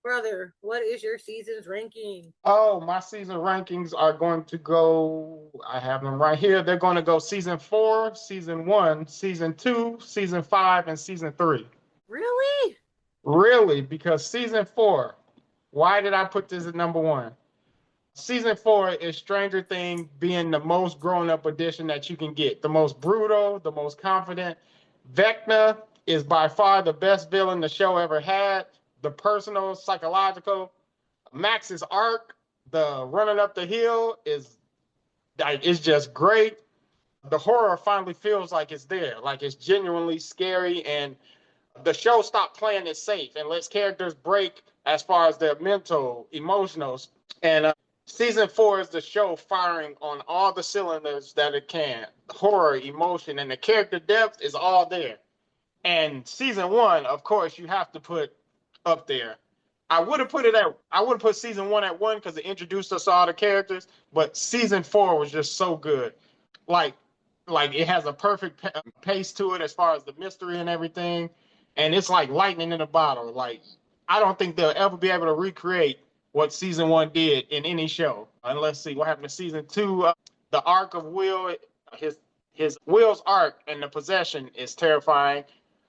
brother, what is your season's ranking? Oh, my season rankings are going to go. I have them right here. They're going to go season 4, season 1, season 2, season 5, and season 3. Really? Really, because season 4. Why did I put this at number 1? Season 4 is Stranger Things being the most grown up edition that you can get. The most brutal, the most confident. Vecna is by far the best villain the show ever had. The personal, psychological. Max's arc, the running up the hill, is just great. the horror finally feels like it's there, like it's genuinely scary, and the show stopped playing it safe and lets characters break as far as their mental, emotional. And season 4 is the show firing on all the cylinders that it can. Horror, emotion, and the character depth is all there. And season 1, of course, you have to put up there. I would have put season 1 at 1 because it introduced us to all the characters, but season 4 was just so good. Like like it has a perfect pace to it as far as the mystery and everything, and it's like lightning in a bottle. Like I don't think they'll ever be able to recreate what season 1 did in any show. And let's see what happened to season 2. The arc of Will, his Will's arc and the possession is terrifying.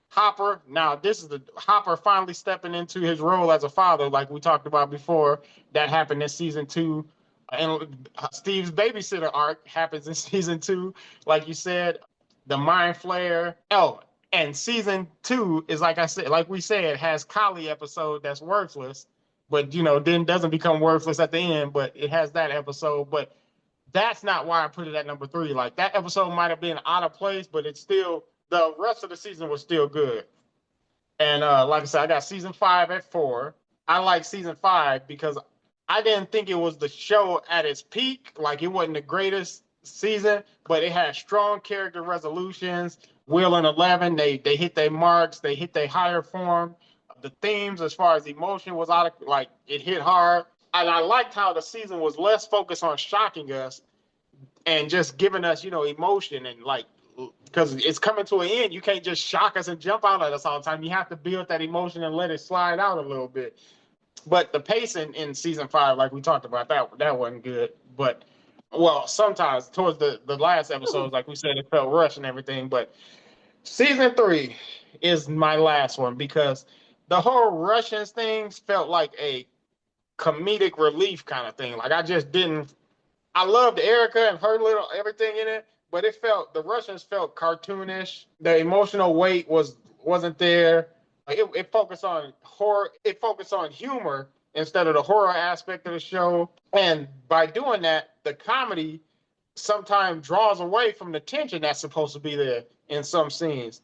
Hopper, now this is the Hopper finally stepping into his role as a father, like we talked about before. That happened in season 2. And Steve's babysitter arc happens in season 2, like you said. The Mind Flayer. Oh, and season 2 is like I said, like we said, has Kali episode that's worthless, but then doesn't become worthless at the end. But it has that episode. But that's not why I put it at number 3. Like that episode might have been out of place, but it's still the rest of the season was still good. And like I said, I got season 5 at 4. I like season 5 because I didn't think it was the show at its peak. Like it wasn't the greatest season, but it had strong character resolutions. Will and Eleven, they hit their marks, they hit their higher form. The themes as far as emotion was out of like it hit hard. And I liked how the season was less focused on shocking us and just giving us, emotion and like because it's coming to an end. You can't just shock us and jump out at us all the time. You have to build that emotion and let it slide out a little bit. But the pacing in season 5, like we talked about, that wasn't good. But well, sometimes towards the last episodes, like we said, it felt rushed and everything. But season 3 is my last one because the whole Russians things felt like a comedic relief kind of thing. Like I just didn't. I loved Erica and her little everything in it, but the Russians felt cartoonish. The emotional weight wasn't there. It focused on horror. It focused on humor instead of the horror aspect of the show. And by doing that, the comedy sometimes draws away from the tension that's supposed to be there in some scenes.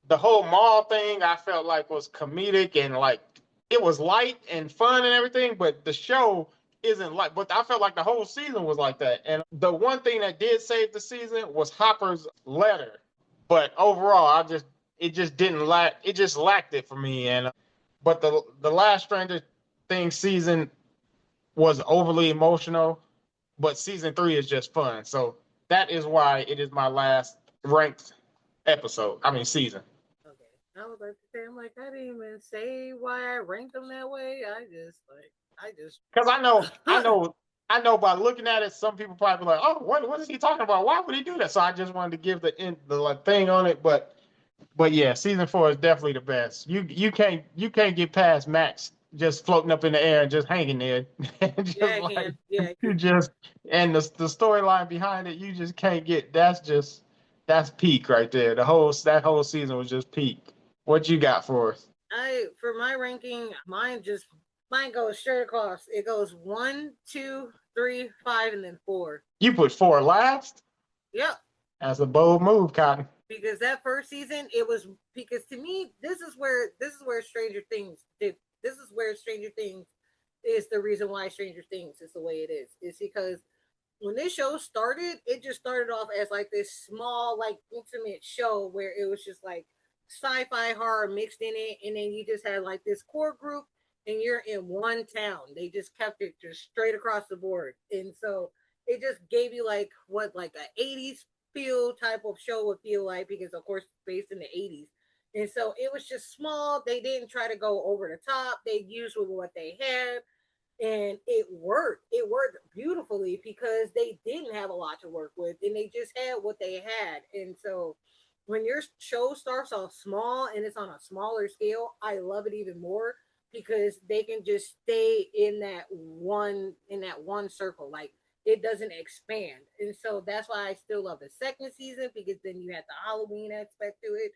The whole mall thing I felt like was comedic and like it was light and fun and everything, but the show isn't like. But I felt like the whole season was like that. And the one thing that did save the season was Hopper's letter. But overall, it just didn't lack. It just lacked it for me. And but the last Stranger Things season was overly emotional, but season 3 is just fun. So that is why it is my last ranked episode. I mean season. Okay. I was about to say, I'm like, I didn't even say why I ranked them that way. I just, Because I know by looking at it, some people probably be like, "Oh, what is he talking about? Why would he do that?" So I just wanted to give the like, thing on it, but yeah, season 4 is definitely the best. You can't get past Max just floating up in the air and just hanging there, and yeah, just I like can. Yeah, I you can. just and the storyline behind it, you just can't get. That's peak right there. That whole season was just peak. What you got for us? For my ranking, mine goes straight across. It goes 1, 2, 3, 5, and then 4. You put 4 last. Yep. That's a bold move, Cotton. Because that first season, it was because to me, this is where Stranger Things did. This is where Stranger Things is the reason why Stranger Things is the way it is. It's because when this show started, it just started off as like this small, like intimate show where it was just like sci-fi horror mixed in it, and then you just had like this core group, and you're in one town. They just kept it just straight across the board, and so it just gave you like what like a '80s feel type of show would feel like because of course it's based in the '80s. And so it was just small. They didn't try to go over the top. They used with what they had, and it worked. It worked beautifully because they didn't have a lot to work with and they just had what they had. And so when your show starts off small and it's on a smaller scale, I love it even more because they can just stay in that one circle. Like it doesn't expand. And so that's why I still love the second season because then you had the Halloween aspect to it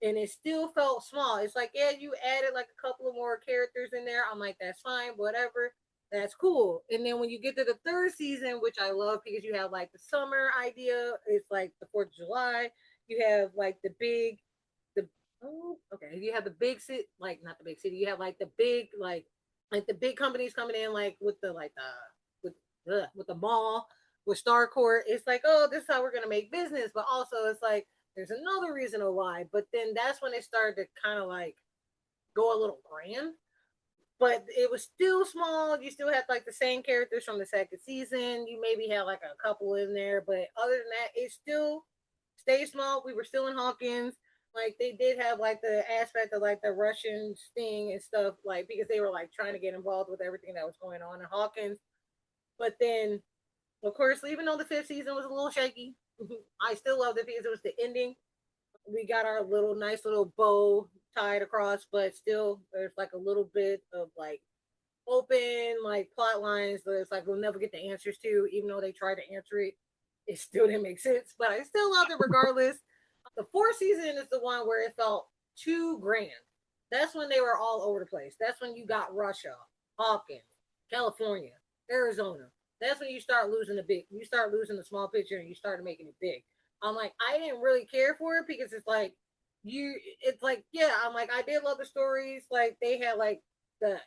and it still felt small. It's like, yeah, you added like a couple of more characters in there. I'm like, that's fine, whatever. That's cool. And then when you get to the third season, which I love because you have like the summer idea, it's like the 4th of July. You have like the oh, okay. You have the big city, like not the big city. You have like the big like the big companies coming in like with the like the with the mall with Starcourt. It's like, oh, this is how we're gonna make business, but also it's like there's another reason why. But then that's when it started to kind of like go a little grand, but it was still small. You still had like the same characters from the second season. You maybe had like a couple in there, but other than that, it still stayed small. We were still in Hawkins. Like they did have like the aspect of like the Russian sting and stuff, like because they were like trying to get involved with everything that was going on in Hawkins. But then, of course, even though the fifth season was a little shaky, I still loved it because it was the ending. We got our little nice little bow tied across, but still there's like a little bit of like open like plot lines that it's like we'll never get the answers to, even though they try to answer it. It still didn't make sense, but I still loved it regardless. The fourth season is the one where it felt too grand. That's when they were all over the place. That's when you got Russia, Hawkins, California, Arizona. That's when you start losing the big. You start losing the small picture, and you start making it big. I'm like, I didn't really care for it because it's like you. It's like, yeah, I'm like, I did love the stories. Like they had the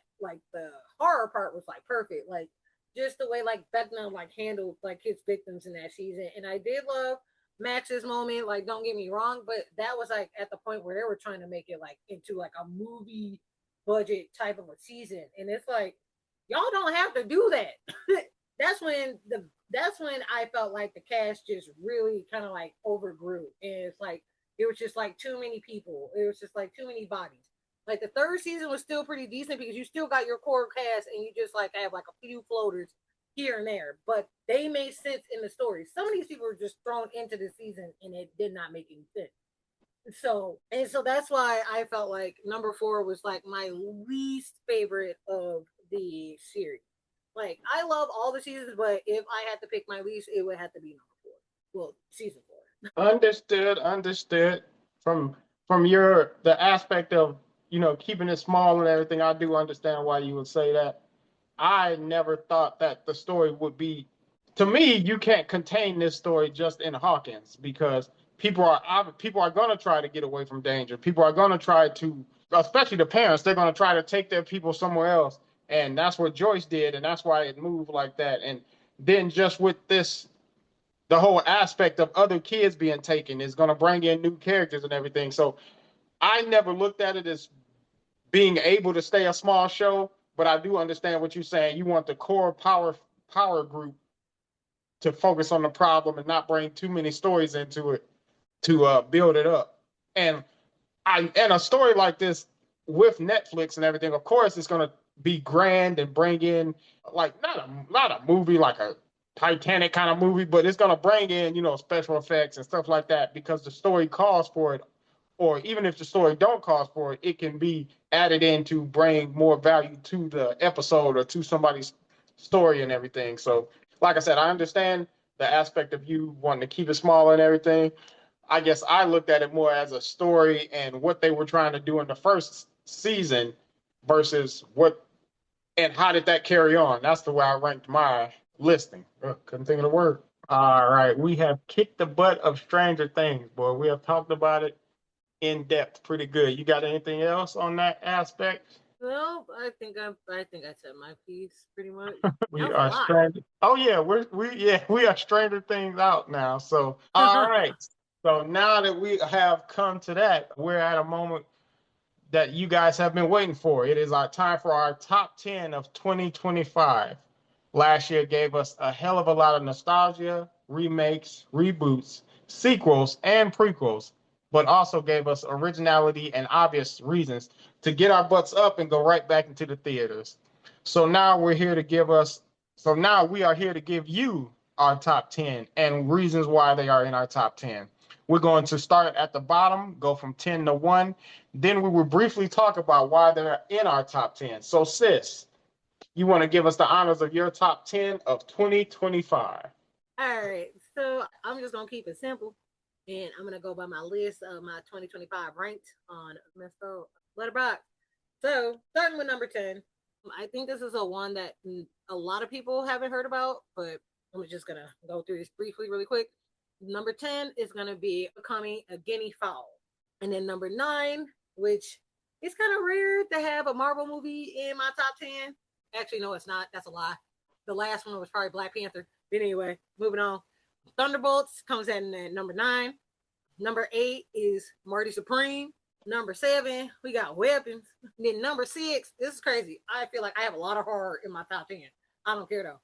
horror part was like perfect. Like just the way like Beckman like handled like his victims in that season, and I did love Max's moment. Like, don't get me wrong, but that was like at the point where they were trying to make it like into like a movie budget type of a season, and it's like y'all don't have to do that. that's when the that's when I felt like the cast just really kind of like overgrew, and it's like it was just like too many people. It was just like too many bodies. Like the third season was still pretty decent because you still got your core cast, and you just like have like a few floaters here and there, but they made sense in the story. Some of these people were just thrown into the season and it did not make any sense. So that's why I felt like number four was like my least favorite of the series. Like I love all the seasons, but if I had to pick my least, it would have to be number four. Well, season four. Understood, understood. From the aspect of keeping it small and everything, I do understand why you would say that. I never thought that the story would be. To me, you can't contain this story just in Hawkins because people are going to try to get away from danger. People are going to try to, especially the parents, they're going to try to take their people somewhere else, and that's what Joyce did, and that's why it moved like that. And then just with this, the whole aspect of other kids being taken is going to bring in new characters and everything. So I never looked at it as being able to stay a small show, but I do understand what you're saying. You want the core power group to focus on the problem and not bring too many stories into it to build it up. And a story like this with Netflix and everything, of course, it's gonna be grand and bring in like not a movie like a Titanic kind of movie, but it's gonna bring in special effects and stuff like that because the story calls for it. Or even if the story don't call for it, it can be added in to bring more value to the episode or to somebody's story and everything. So, like I said, I understand the aspect of you wanting to keep it small and everything. I guess I looked at it more as a story and what they were trying to do in the first season versus what and how did that carry on. That's the way I ranked my listing. Couldn't think of the word. All right, we have kicked the butt of Stranger Things, boy. We have talked about it in depth pretty good. You got anything else on that aspect? Well, I think I said my piece pretty much. That We was a are lot. stranger. Oh yeah, we are Stranger Things out now. So all right. So now that we have come to that, we're at a moment that you guys have been waiting for. It is our time for our top 10 of 2025. Last year gave us a hell of a lot of nostalgia, remakes, reboots, sequels, and prequels, but also gave us originality and obvious reasons to get our butts up and go right back into the theaters. So now we're here to give us, so now we are here to give you our top 10 and reasons why they are in our top 10. We're going to start at the bottom, go from 10 to 1. Then we will briefly talk about why they're in our top 10. So, sis, you want to give us the honors of your top 10 of 2025? All right, so I'm just gonna keep it simple, and I'm gonna go by my list of my 2025 ranked on Mesto Letterbox. So starting with number 10, I think this is a one that a lot of people haven't heard about, but I'm just gonna go through this briefly, really quick. Number 10 is gonna be Becoming a Guinea Fowl, and then number 9, which is kind of rare to have a Marvel movie in my top 10. Actually, no, it's not. That's a lie. The last one was probably Black Panther. But anyway, moving on. Thunderbolts comes in at number 9. Number 8 is Marty Supreme. Number 7, we got Weapons. Then number 6, this is crazy. I feel like I have a lot of horror in my top 10. I don't care though.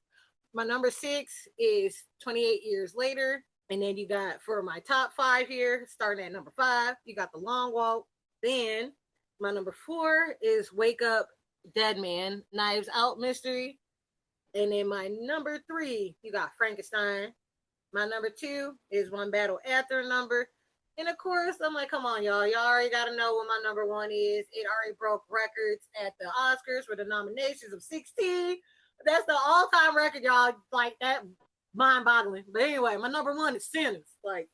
My number 6 is 28 Years Later. And then you got, for my top 5 here, starting at number 5, you got The Long Walk. Then my number 4 is Wake Up Dead Man, Knives Out Mystery. And then my number 3, you got Frankenstein. My number 2 is One Battle After Number. And of course, I'm like, come on, y'all. Y'all already got to know what my number 1 is. It already broke records at the Oscars for the nominations of 16. That's the all-time record, y'all. Like, that mind-boggling. But anyway, my number 1 is Sinners. Like,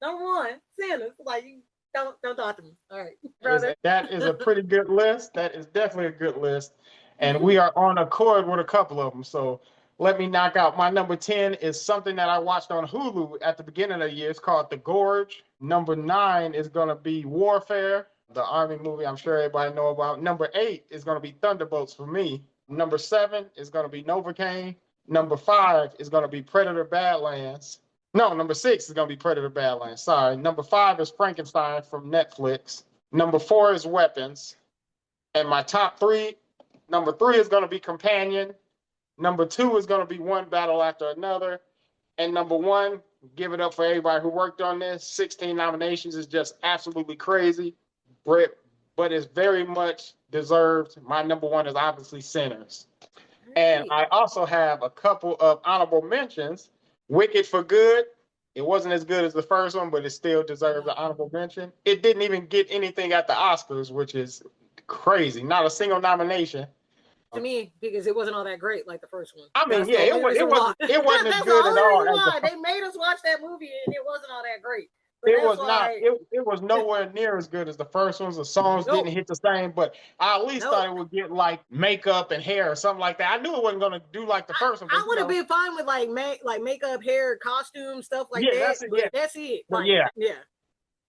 number 1, Sinners. Like, you don't talk to me. All right, brother. That is a pretty good list. That is definitely a good list. And Mm-hmm. we are on accord with a couple of them. So let me knock out my number 10 is something that I watched on Hulu at the beginning of the year. It's called The Gorge. Number 9 is going to be Warfare, the Army movie I'm sure everybody know about. Number 8 is going to be Thunderbolts for me. Number 7 is going to be Novocaine. Number 5 is going to be Predator Badlands. No, number 6 is going to be Predator Badlands. Sorry. Number 5 is Frankenstein from Netflix. Number 4 is Weapons. And my top 3, number 3 is going to be Companion. Number 2 is going to be One Battle After Another. And number 1, give it up for everybody who worked on this. 16 nominations is just absolutely crazy. But it's very much deserved. My number 1 is obviously Sinners. And Right. I also have a couple of honorable mentions. Wicked for Good. It wasn't as good as the first one, but it still deserves No. an honorable mention. It didn't even get anything at the Oscars, which is crazy. Not a single nomination. To me, because it wasn't all that great like the first one. I mean, That's the yeah, only reason why. it wasn't as That's the good at only all reason as the why. They made us watch that movie and it wasn't all that great. But it that's was not why. it was nowhere near as good as the first ones. The songs didn't Nope. hit the same, but I at least thought Nope. it would get like makeup and hair or something like that. I knew it wasn't gonna do like the first one, I but would have been fine with like makeup, hair, costume, stuff like yeah, that. that's it. But Yeah, that's it. but Like, yeah. yeah.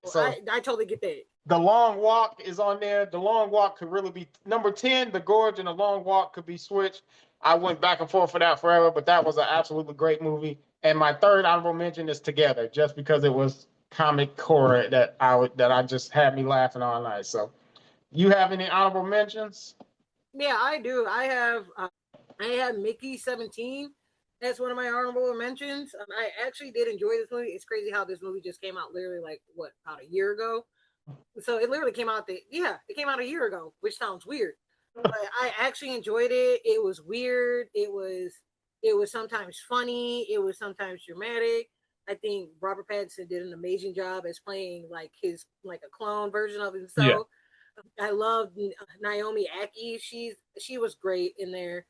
Well, So I totally get that. The Long Walk is on there. The Long Walk could really be number 10. The Gorge and The Long Walk could be switched. I went back and forth for that forever, but that was an absolutely great movie. And my third honorable mention is Together, just because it was comic horror that I just had me laughing all night. So, you have any honorable mentions? Yeah, I do. I have Mickey 17. That's one of my honorable mentions. I actually did enjoy this movie. It's crazy how this movie just came out literally like what about a year ago. So it literally came out it came out a year ago, which sounds weird. But I actually enjoyed it. It was weird. It was sometimes funny. It was sometimes dramatic. I think Robert Pattinson did an amazing job as playing like his like a clone version of Yeah. himself. I love Naomi Aki. She was great in there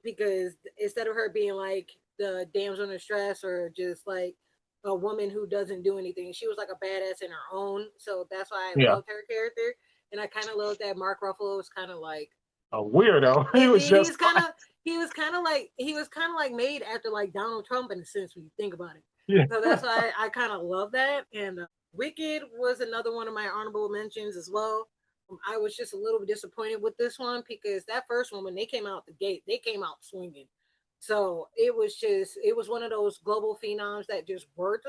because instead of her being like the damsel in distress or just like a woman who doesn't do anything, she was like a badass in her own. So that's why I Yeah. loved her character, and I kind of loved that Mark Ruffalo was kind of like A weirdo. He and was just he was kind of like made after like Donald Trump in a sense when you think about it. yeah. So that's why I kind of love that. And Wicked was another one of my honorable mentions as well. I was just a little bit disappointed with this one because that first one when they came out the gate, they came out swinging. So it was one of those global phenoms that just worked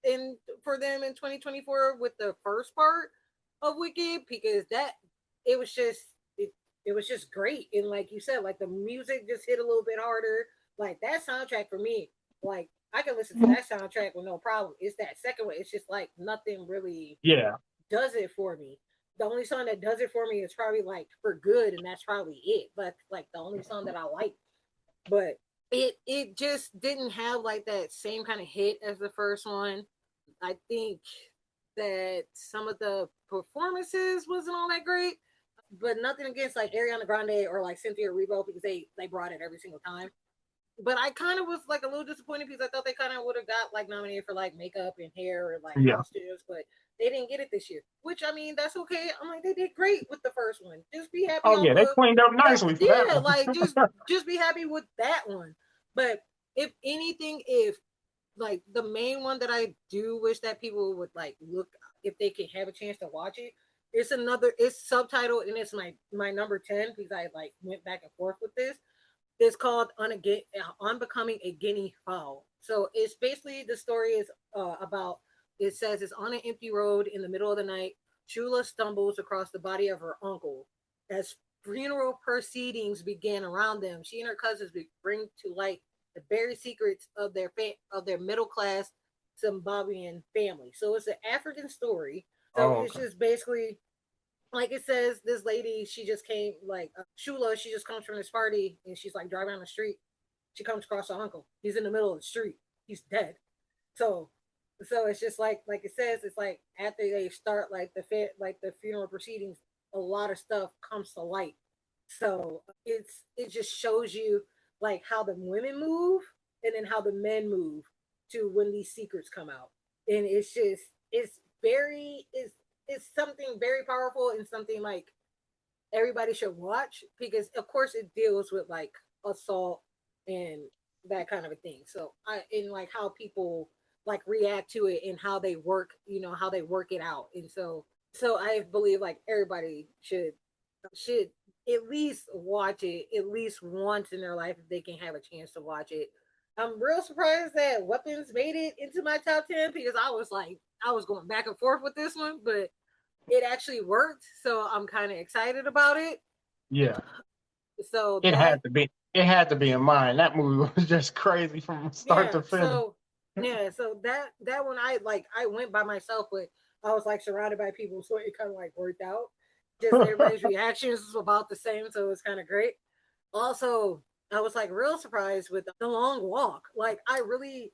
in for them in 2024 with the first part of Wicked because that it was just it was just great. And like you said, like the music just hit a little bit harder. Like that soundtrack for me, like I can listen to that soundtrack with no problem. It's that second one. It's just like nothing really Yeah. does it for me. The only song that does it for me is probably like For Good, and that's probably it. But like the only song that I like. But it just didn't have like that same kind of hit as the first one. I think that some of the performances wasn't all that great but nothing against like Ariana Grande or like Cynthia Erivo because they brought it every single time. but I kind of was like a little disappointed because I thought they kind of would have got like nominated for like makeup and hair or like Yeah. costumes, but they didn't get it this year. Which I mean, that's okay. I'm like, they did great with the first one. Just be happy Oh off yeah, they of cleaned up that. nicely for that Yeah, one. like just be happy with that one. But if anything, if like the main one that I do wish that people would like look if they can have a chance to watch it. It's subtitled and it's my number 10 because I like went back and forth with this. It's called Unbecoming a Guinea Fowl. So it's basically the story is about it says it's on an empty road in the middle of the night. Shula stumbles across the body of her uncle. As funeral proceedings begin around them, she and her cousins bring to light the buried secrets of their middle class Zimbabwean family. So it's an African story. So Oh, it's okay. just basically like it says this lady she just came like Shula she just comes from this party and she's like driving on the street she comes across her uncle he's in the middle of the street he's dead so it's just like it says it's like after they start like the funeral proceedings a lot of stuff comes to light so it just shows you like how the women move and then how the men move to when these secrets come out and it's just it's very it's something very powerful and something like everybody should watch because of course it deals with like assault and that kind of a thing. So I in like how people like react to it and how they work, how they work it out. And so I believe like everybody should at least watch it at least once in their life if they can have a chance to watch it. I'm real surprised that Weapons made it into my top 10 because I was going back and forth with this one, but it actually worked. So I'm kind of excited about it. Yeah, So it that had to be. It had to be in mine. That movie was just crazy from start yeah, to finish. so that one I went by myself, but I was like surrounded by people, so it kind of like worked out. Just everybody's reactions was about the same, so it was kind of great. Also, I was like real surprised with the long walk. Like I really,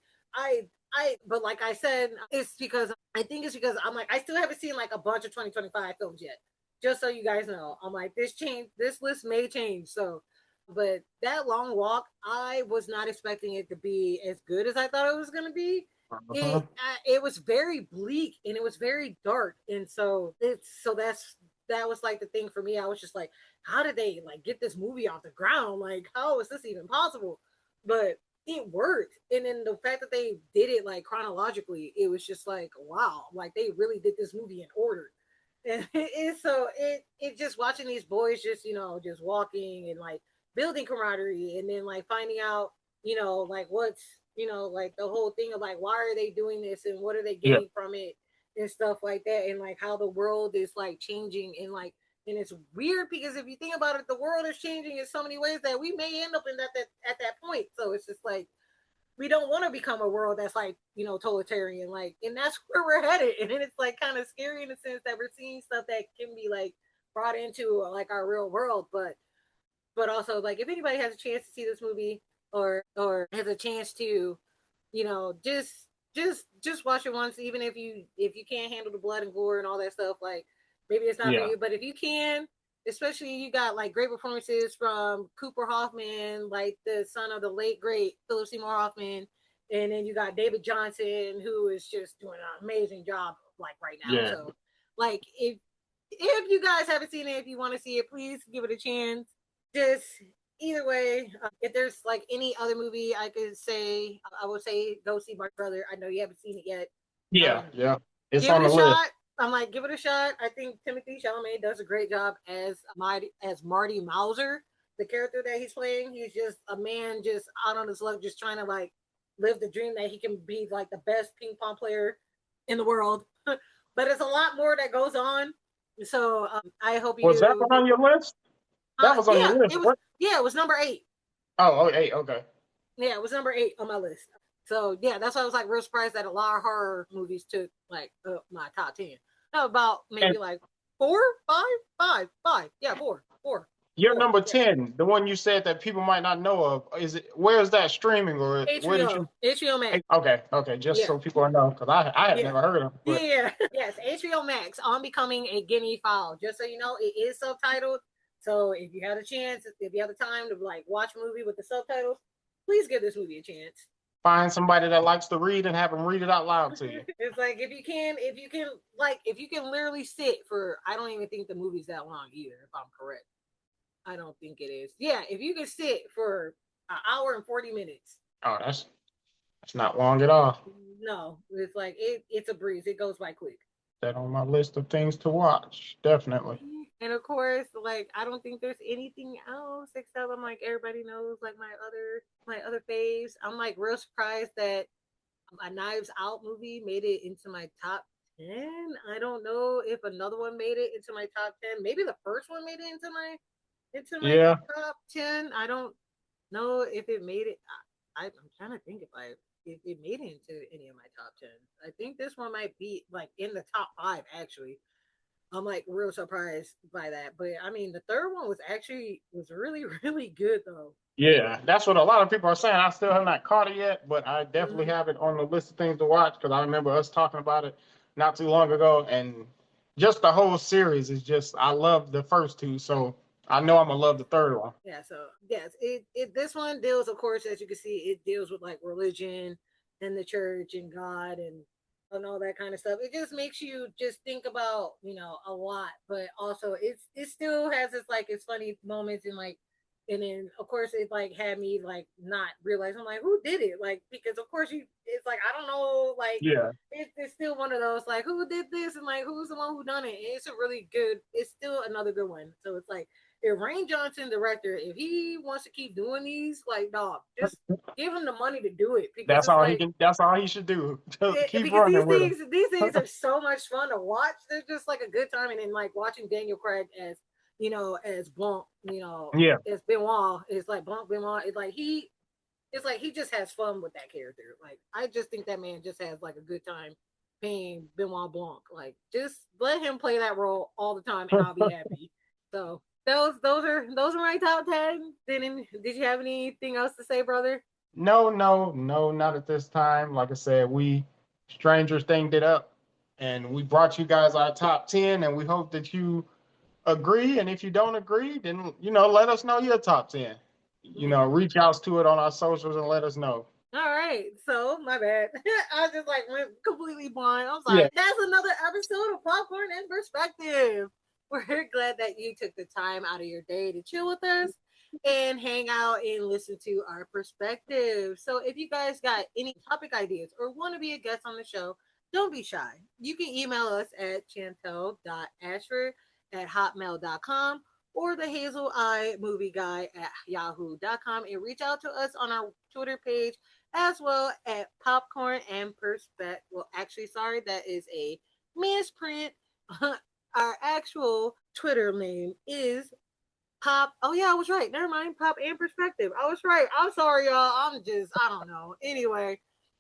but like I said, it's because I think it's because I'm like I still haven't seen like a bunch of 2025 films yet. Just so you guys know, I'm like this list may change. So, but that long walk, I was not expecting it to be as good as I thought it was going to be. Uh-huh. It was very bleak and it was very dark, and that was like the thing for me. I was just like, how did they like get this movie off the ground? Like, how is this even possible? But it worked. And then the fact that they did it like chronologically, it was just like, wow, like they really did this movie in order. And it just watching these boys just, just walking and like building camaraderie and then like finding out, like what's, like the whole thing of like why are they doing this and what are they Yeah. getting from it and stuff like that and like how the world is like changing and it's weird because if you think about it, the world is changing in so many ways that we may end up in that at that point. So it's just like we don't want to become a world that's like totalitarian, like, and that's where we're headed. And then it's like kind of scary in the sense that we're seeing stuff that can be like brought into like our real world, but also like if anybody has a chance to see this movie or has a chance to just just watch it once even if you can't handle the blood and gore and all that stuff like maybe it's not for Yeah. you but if you can especially you got like great performances from Cooper Hoffman like the son of the late great Philip Seymour Hoffman and then you got David Johnson who is just doing an amazing job like right now Yeah. so like if you guys haven't seen it if you want to see it please give it a chance just either way, if there's like any other movie I could say, I would say go see my brother. I know you haven't seen it yet. Yeah. Um, Yeah. It's give it on a the list. shot. I'm like, give it a shot. I think Timothy Chalamet does a great job as Marty Mauser, the character that he's playing. He's just a man just out on his luck, just trying to like live the dream that he can be like the best ping pong player in the world. But it's a lot more that goes on. So I hope Was that you. one on your list? That was on your Yeah, list. What? it was number 8. Oh, okay. Okay. Yeah, it was number 8 on my list. So yeah, that's why I was like real surprised that a lot of horror movies took like my top 10. No, about And maybe like four, five, five, five. Yeah, your four. number Yeah, 10, the one you said that people might not know of, is it? Where is that streaming, or where did you? HBO Max. Okay. Okay. Just Yeah, so people know, because I had yeah. never heard of it. But Yeah, yes, HBO Max on becoming a guinea fowl. Just so you know, it is subtitled. So if you have a chance, if you have the time to like watch a movie with the subtitles, please give this movie a chance. Find somebody that likes to read and have them read it out loud to you. It's like if you can literally sit for, I don't even think the movie's that long either, if I'm correct. I don't think it is. Yeah, if you can sit for an hour and 40 minutes. Oh, that's not long at all. No, it's like it's a breeze. It goes by quick. That on my list of things to watch. Definitely. And of course, like I don't think there's anything else except I'm like everybody knows like my other faves. I'm like real surprised that a Knives Out movie made it into my top 10. I don't know if another one made it into my top 10. Maybe the first one made it into my Yeah. top 10. I don't know if it made it. I'm trying to think if it made it into any of my top 10. I think this one might be like in the top 5 actually. I'm like real surprised by that. But I mean, the third one was really really good though. Yeah, that's what a lot of people are saying. I still have not caught it yet, but I definitely Mhm. have it on the list of things to watch because I remember us talking about it not too long ago. And just the whole series is just, I love the first two. So I know I'm going to love the third one. Yeah, so yes, it this one deals, of course, as you can see, it deals with like religion and the church and God and all that kind of stuff. It just makes you just think about a lot, but also it still has its funny moments and like. And then, of course, it like had me like not realize. I'm like, who did it? Like, because of course it's like I don't know. Like, Yeah. it's still one of those like, who did this and like who's the one who done it? And it's a really good. It's still another good one. So it's like if Rain Johnson, director, if he wants to keep doing these, like, dog, just give him the money to do it because That's it's all he like can, that's all he should do. Just keep because running with him. these things are so much fun to watch. They're just like a good time, and then like watching Daniel Craig as as Blanc, Yeah. as Benoit is like Blanc Benoit. It's like he just has fun with that character. Like I just think that man just has like a good time playing Benoit Blanc. Like just let him play that role all the time, and I'll be happy. So those are my top 10. Did you have anything else to say, brother? No, no, no, not at this time. Like I said, we strangers thinged it up and we brought you guys our top 10 and we hope that you agree. And if you don't agree, then, let us know your top 10. Reach out to it on our socials and let us know. All right, so my bad. I just like went completely blind. I'm Yeah. sorry. That's another episode of Popcorn and Perspective. We're glad that you took the time out of your day to chill with us and hang out and listen to our perspective. So if you guys got any topic ideas or want to be a guest on the show, don't be shy. You can email us at chantel.ashford@hotmail.com or the Hazel Eye Movie Guy at yahoo.com and reach out to us on our Twitter page as well at Popcorn and Perspective. Well, actually, sorry, that is a misprint. Our actual Twitter name is Pop. Oh yeah, I was right. Never mind. Pop and Perspective. I was right. I'm sorry, y'all. I don't know. Anyway,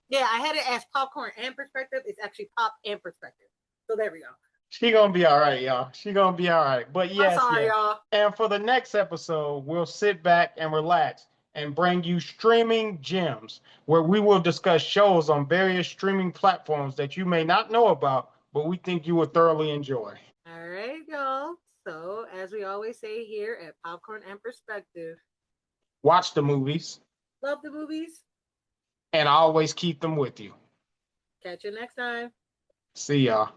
yeah, I had it as Popcorn and Perspective. It's actually Pop and Perspective. So there we go. She gonna be all right, y'all. She gonna be all right. But I'm yes, sorry, yes. y'all. And for the next episode, we'll sit back and relax and bring you streaming gems, where we will discuss shows on various streaming platforms that you may not know about, but we think you will thoroughly enjoy. All right, y'all. So, as we always say here at Popcorn and Perspective, Watch the movies love the movies. and always keep them with you. Catch you next time. See y'all.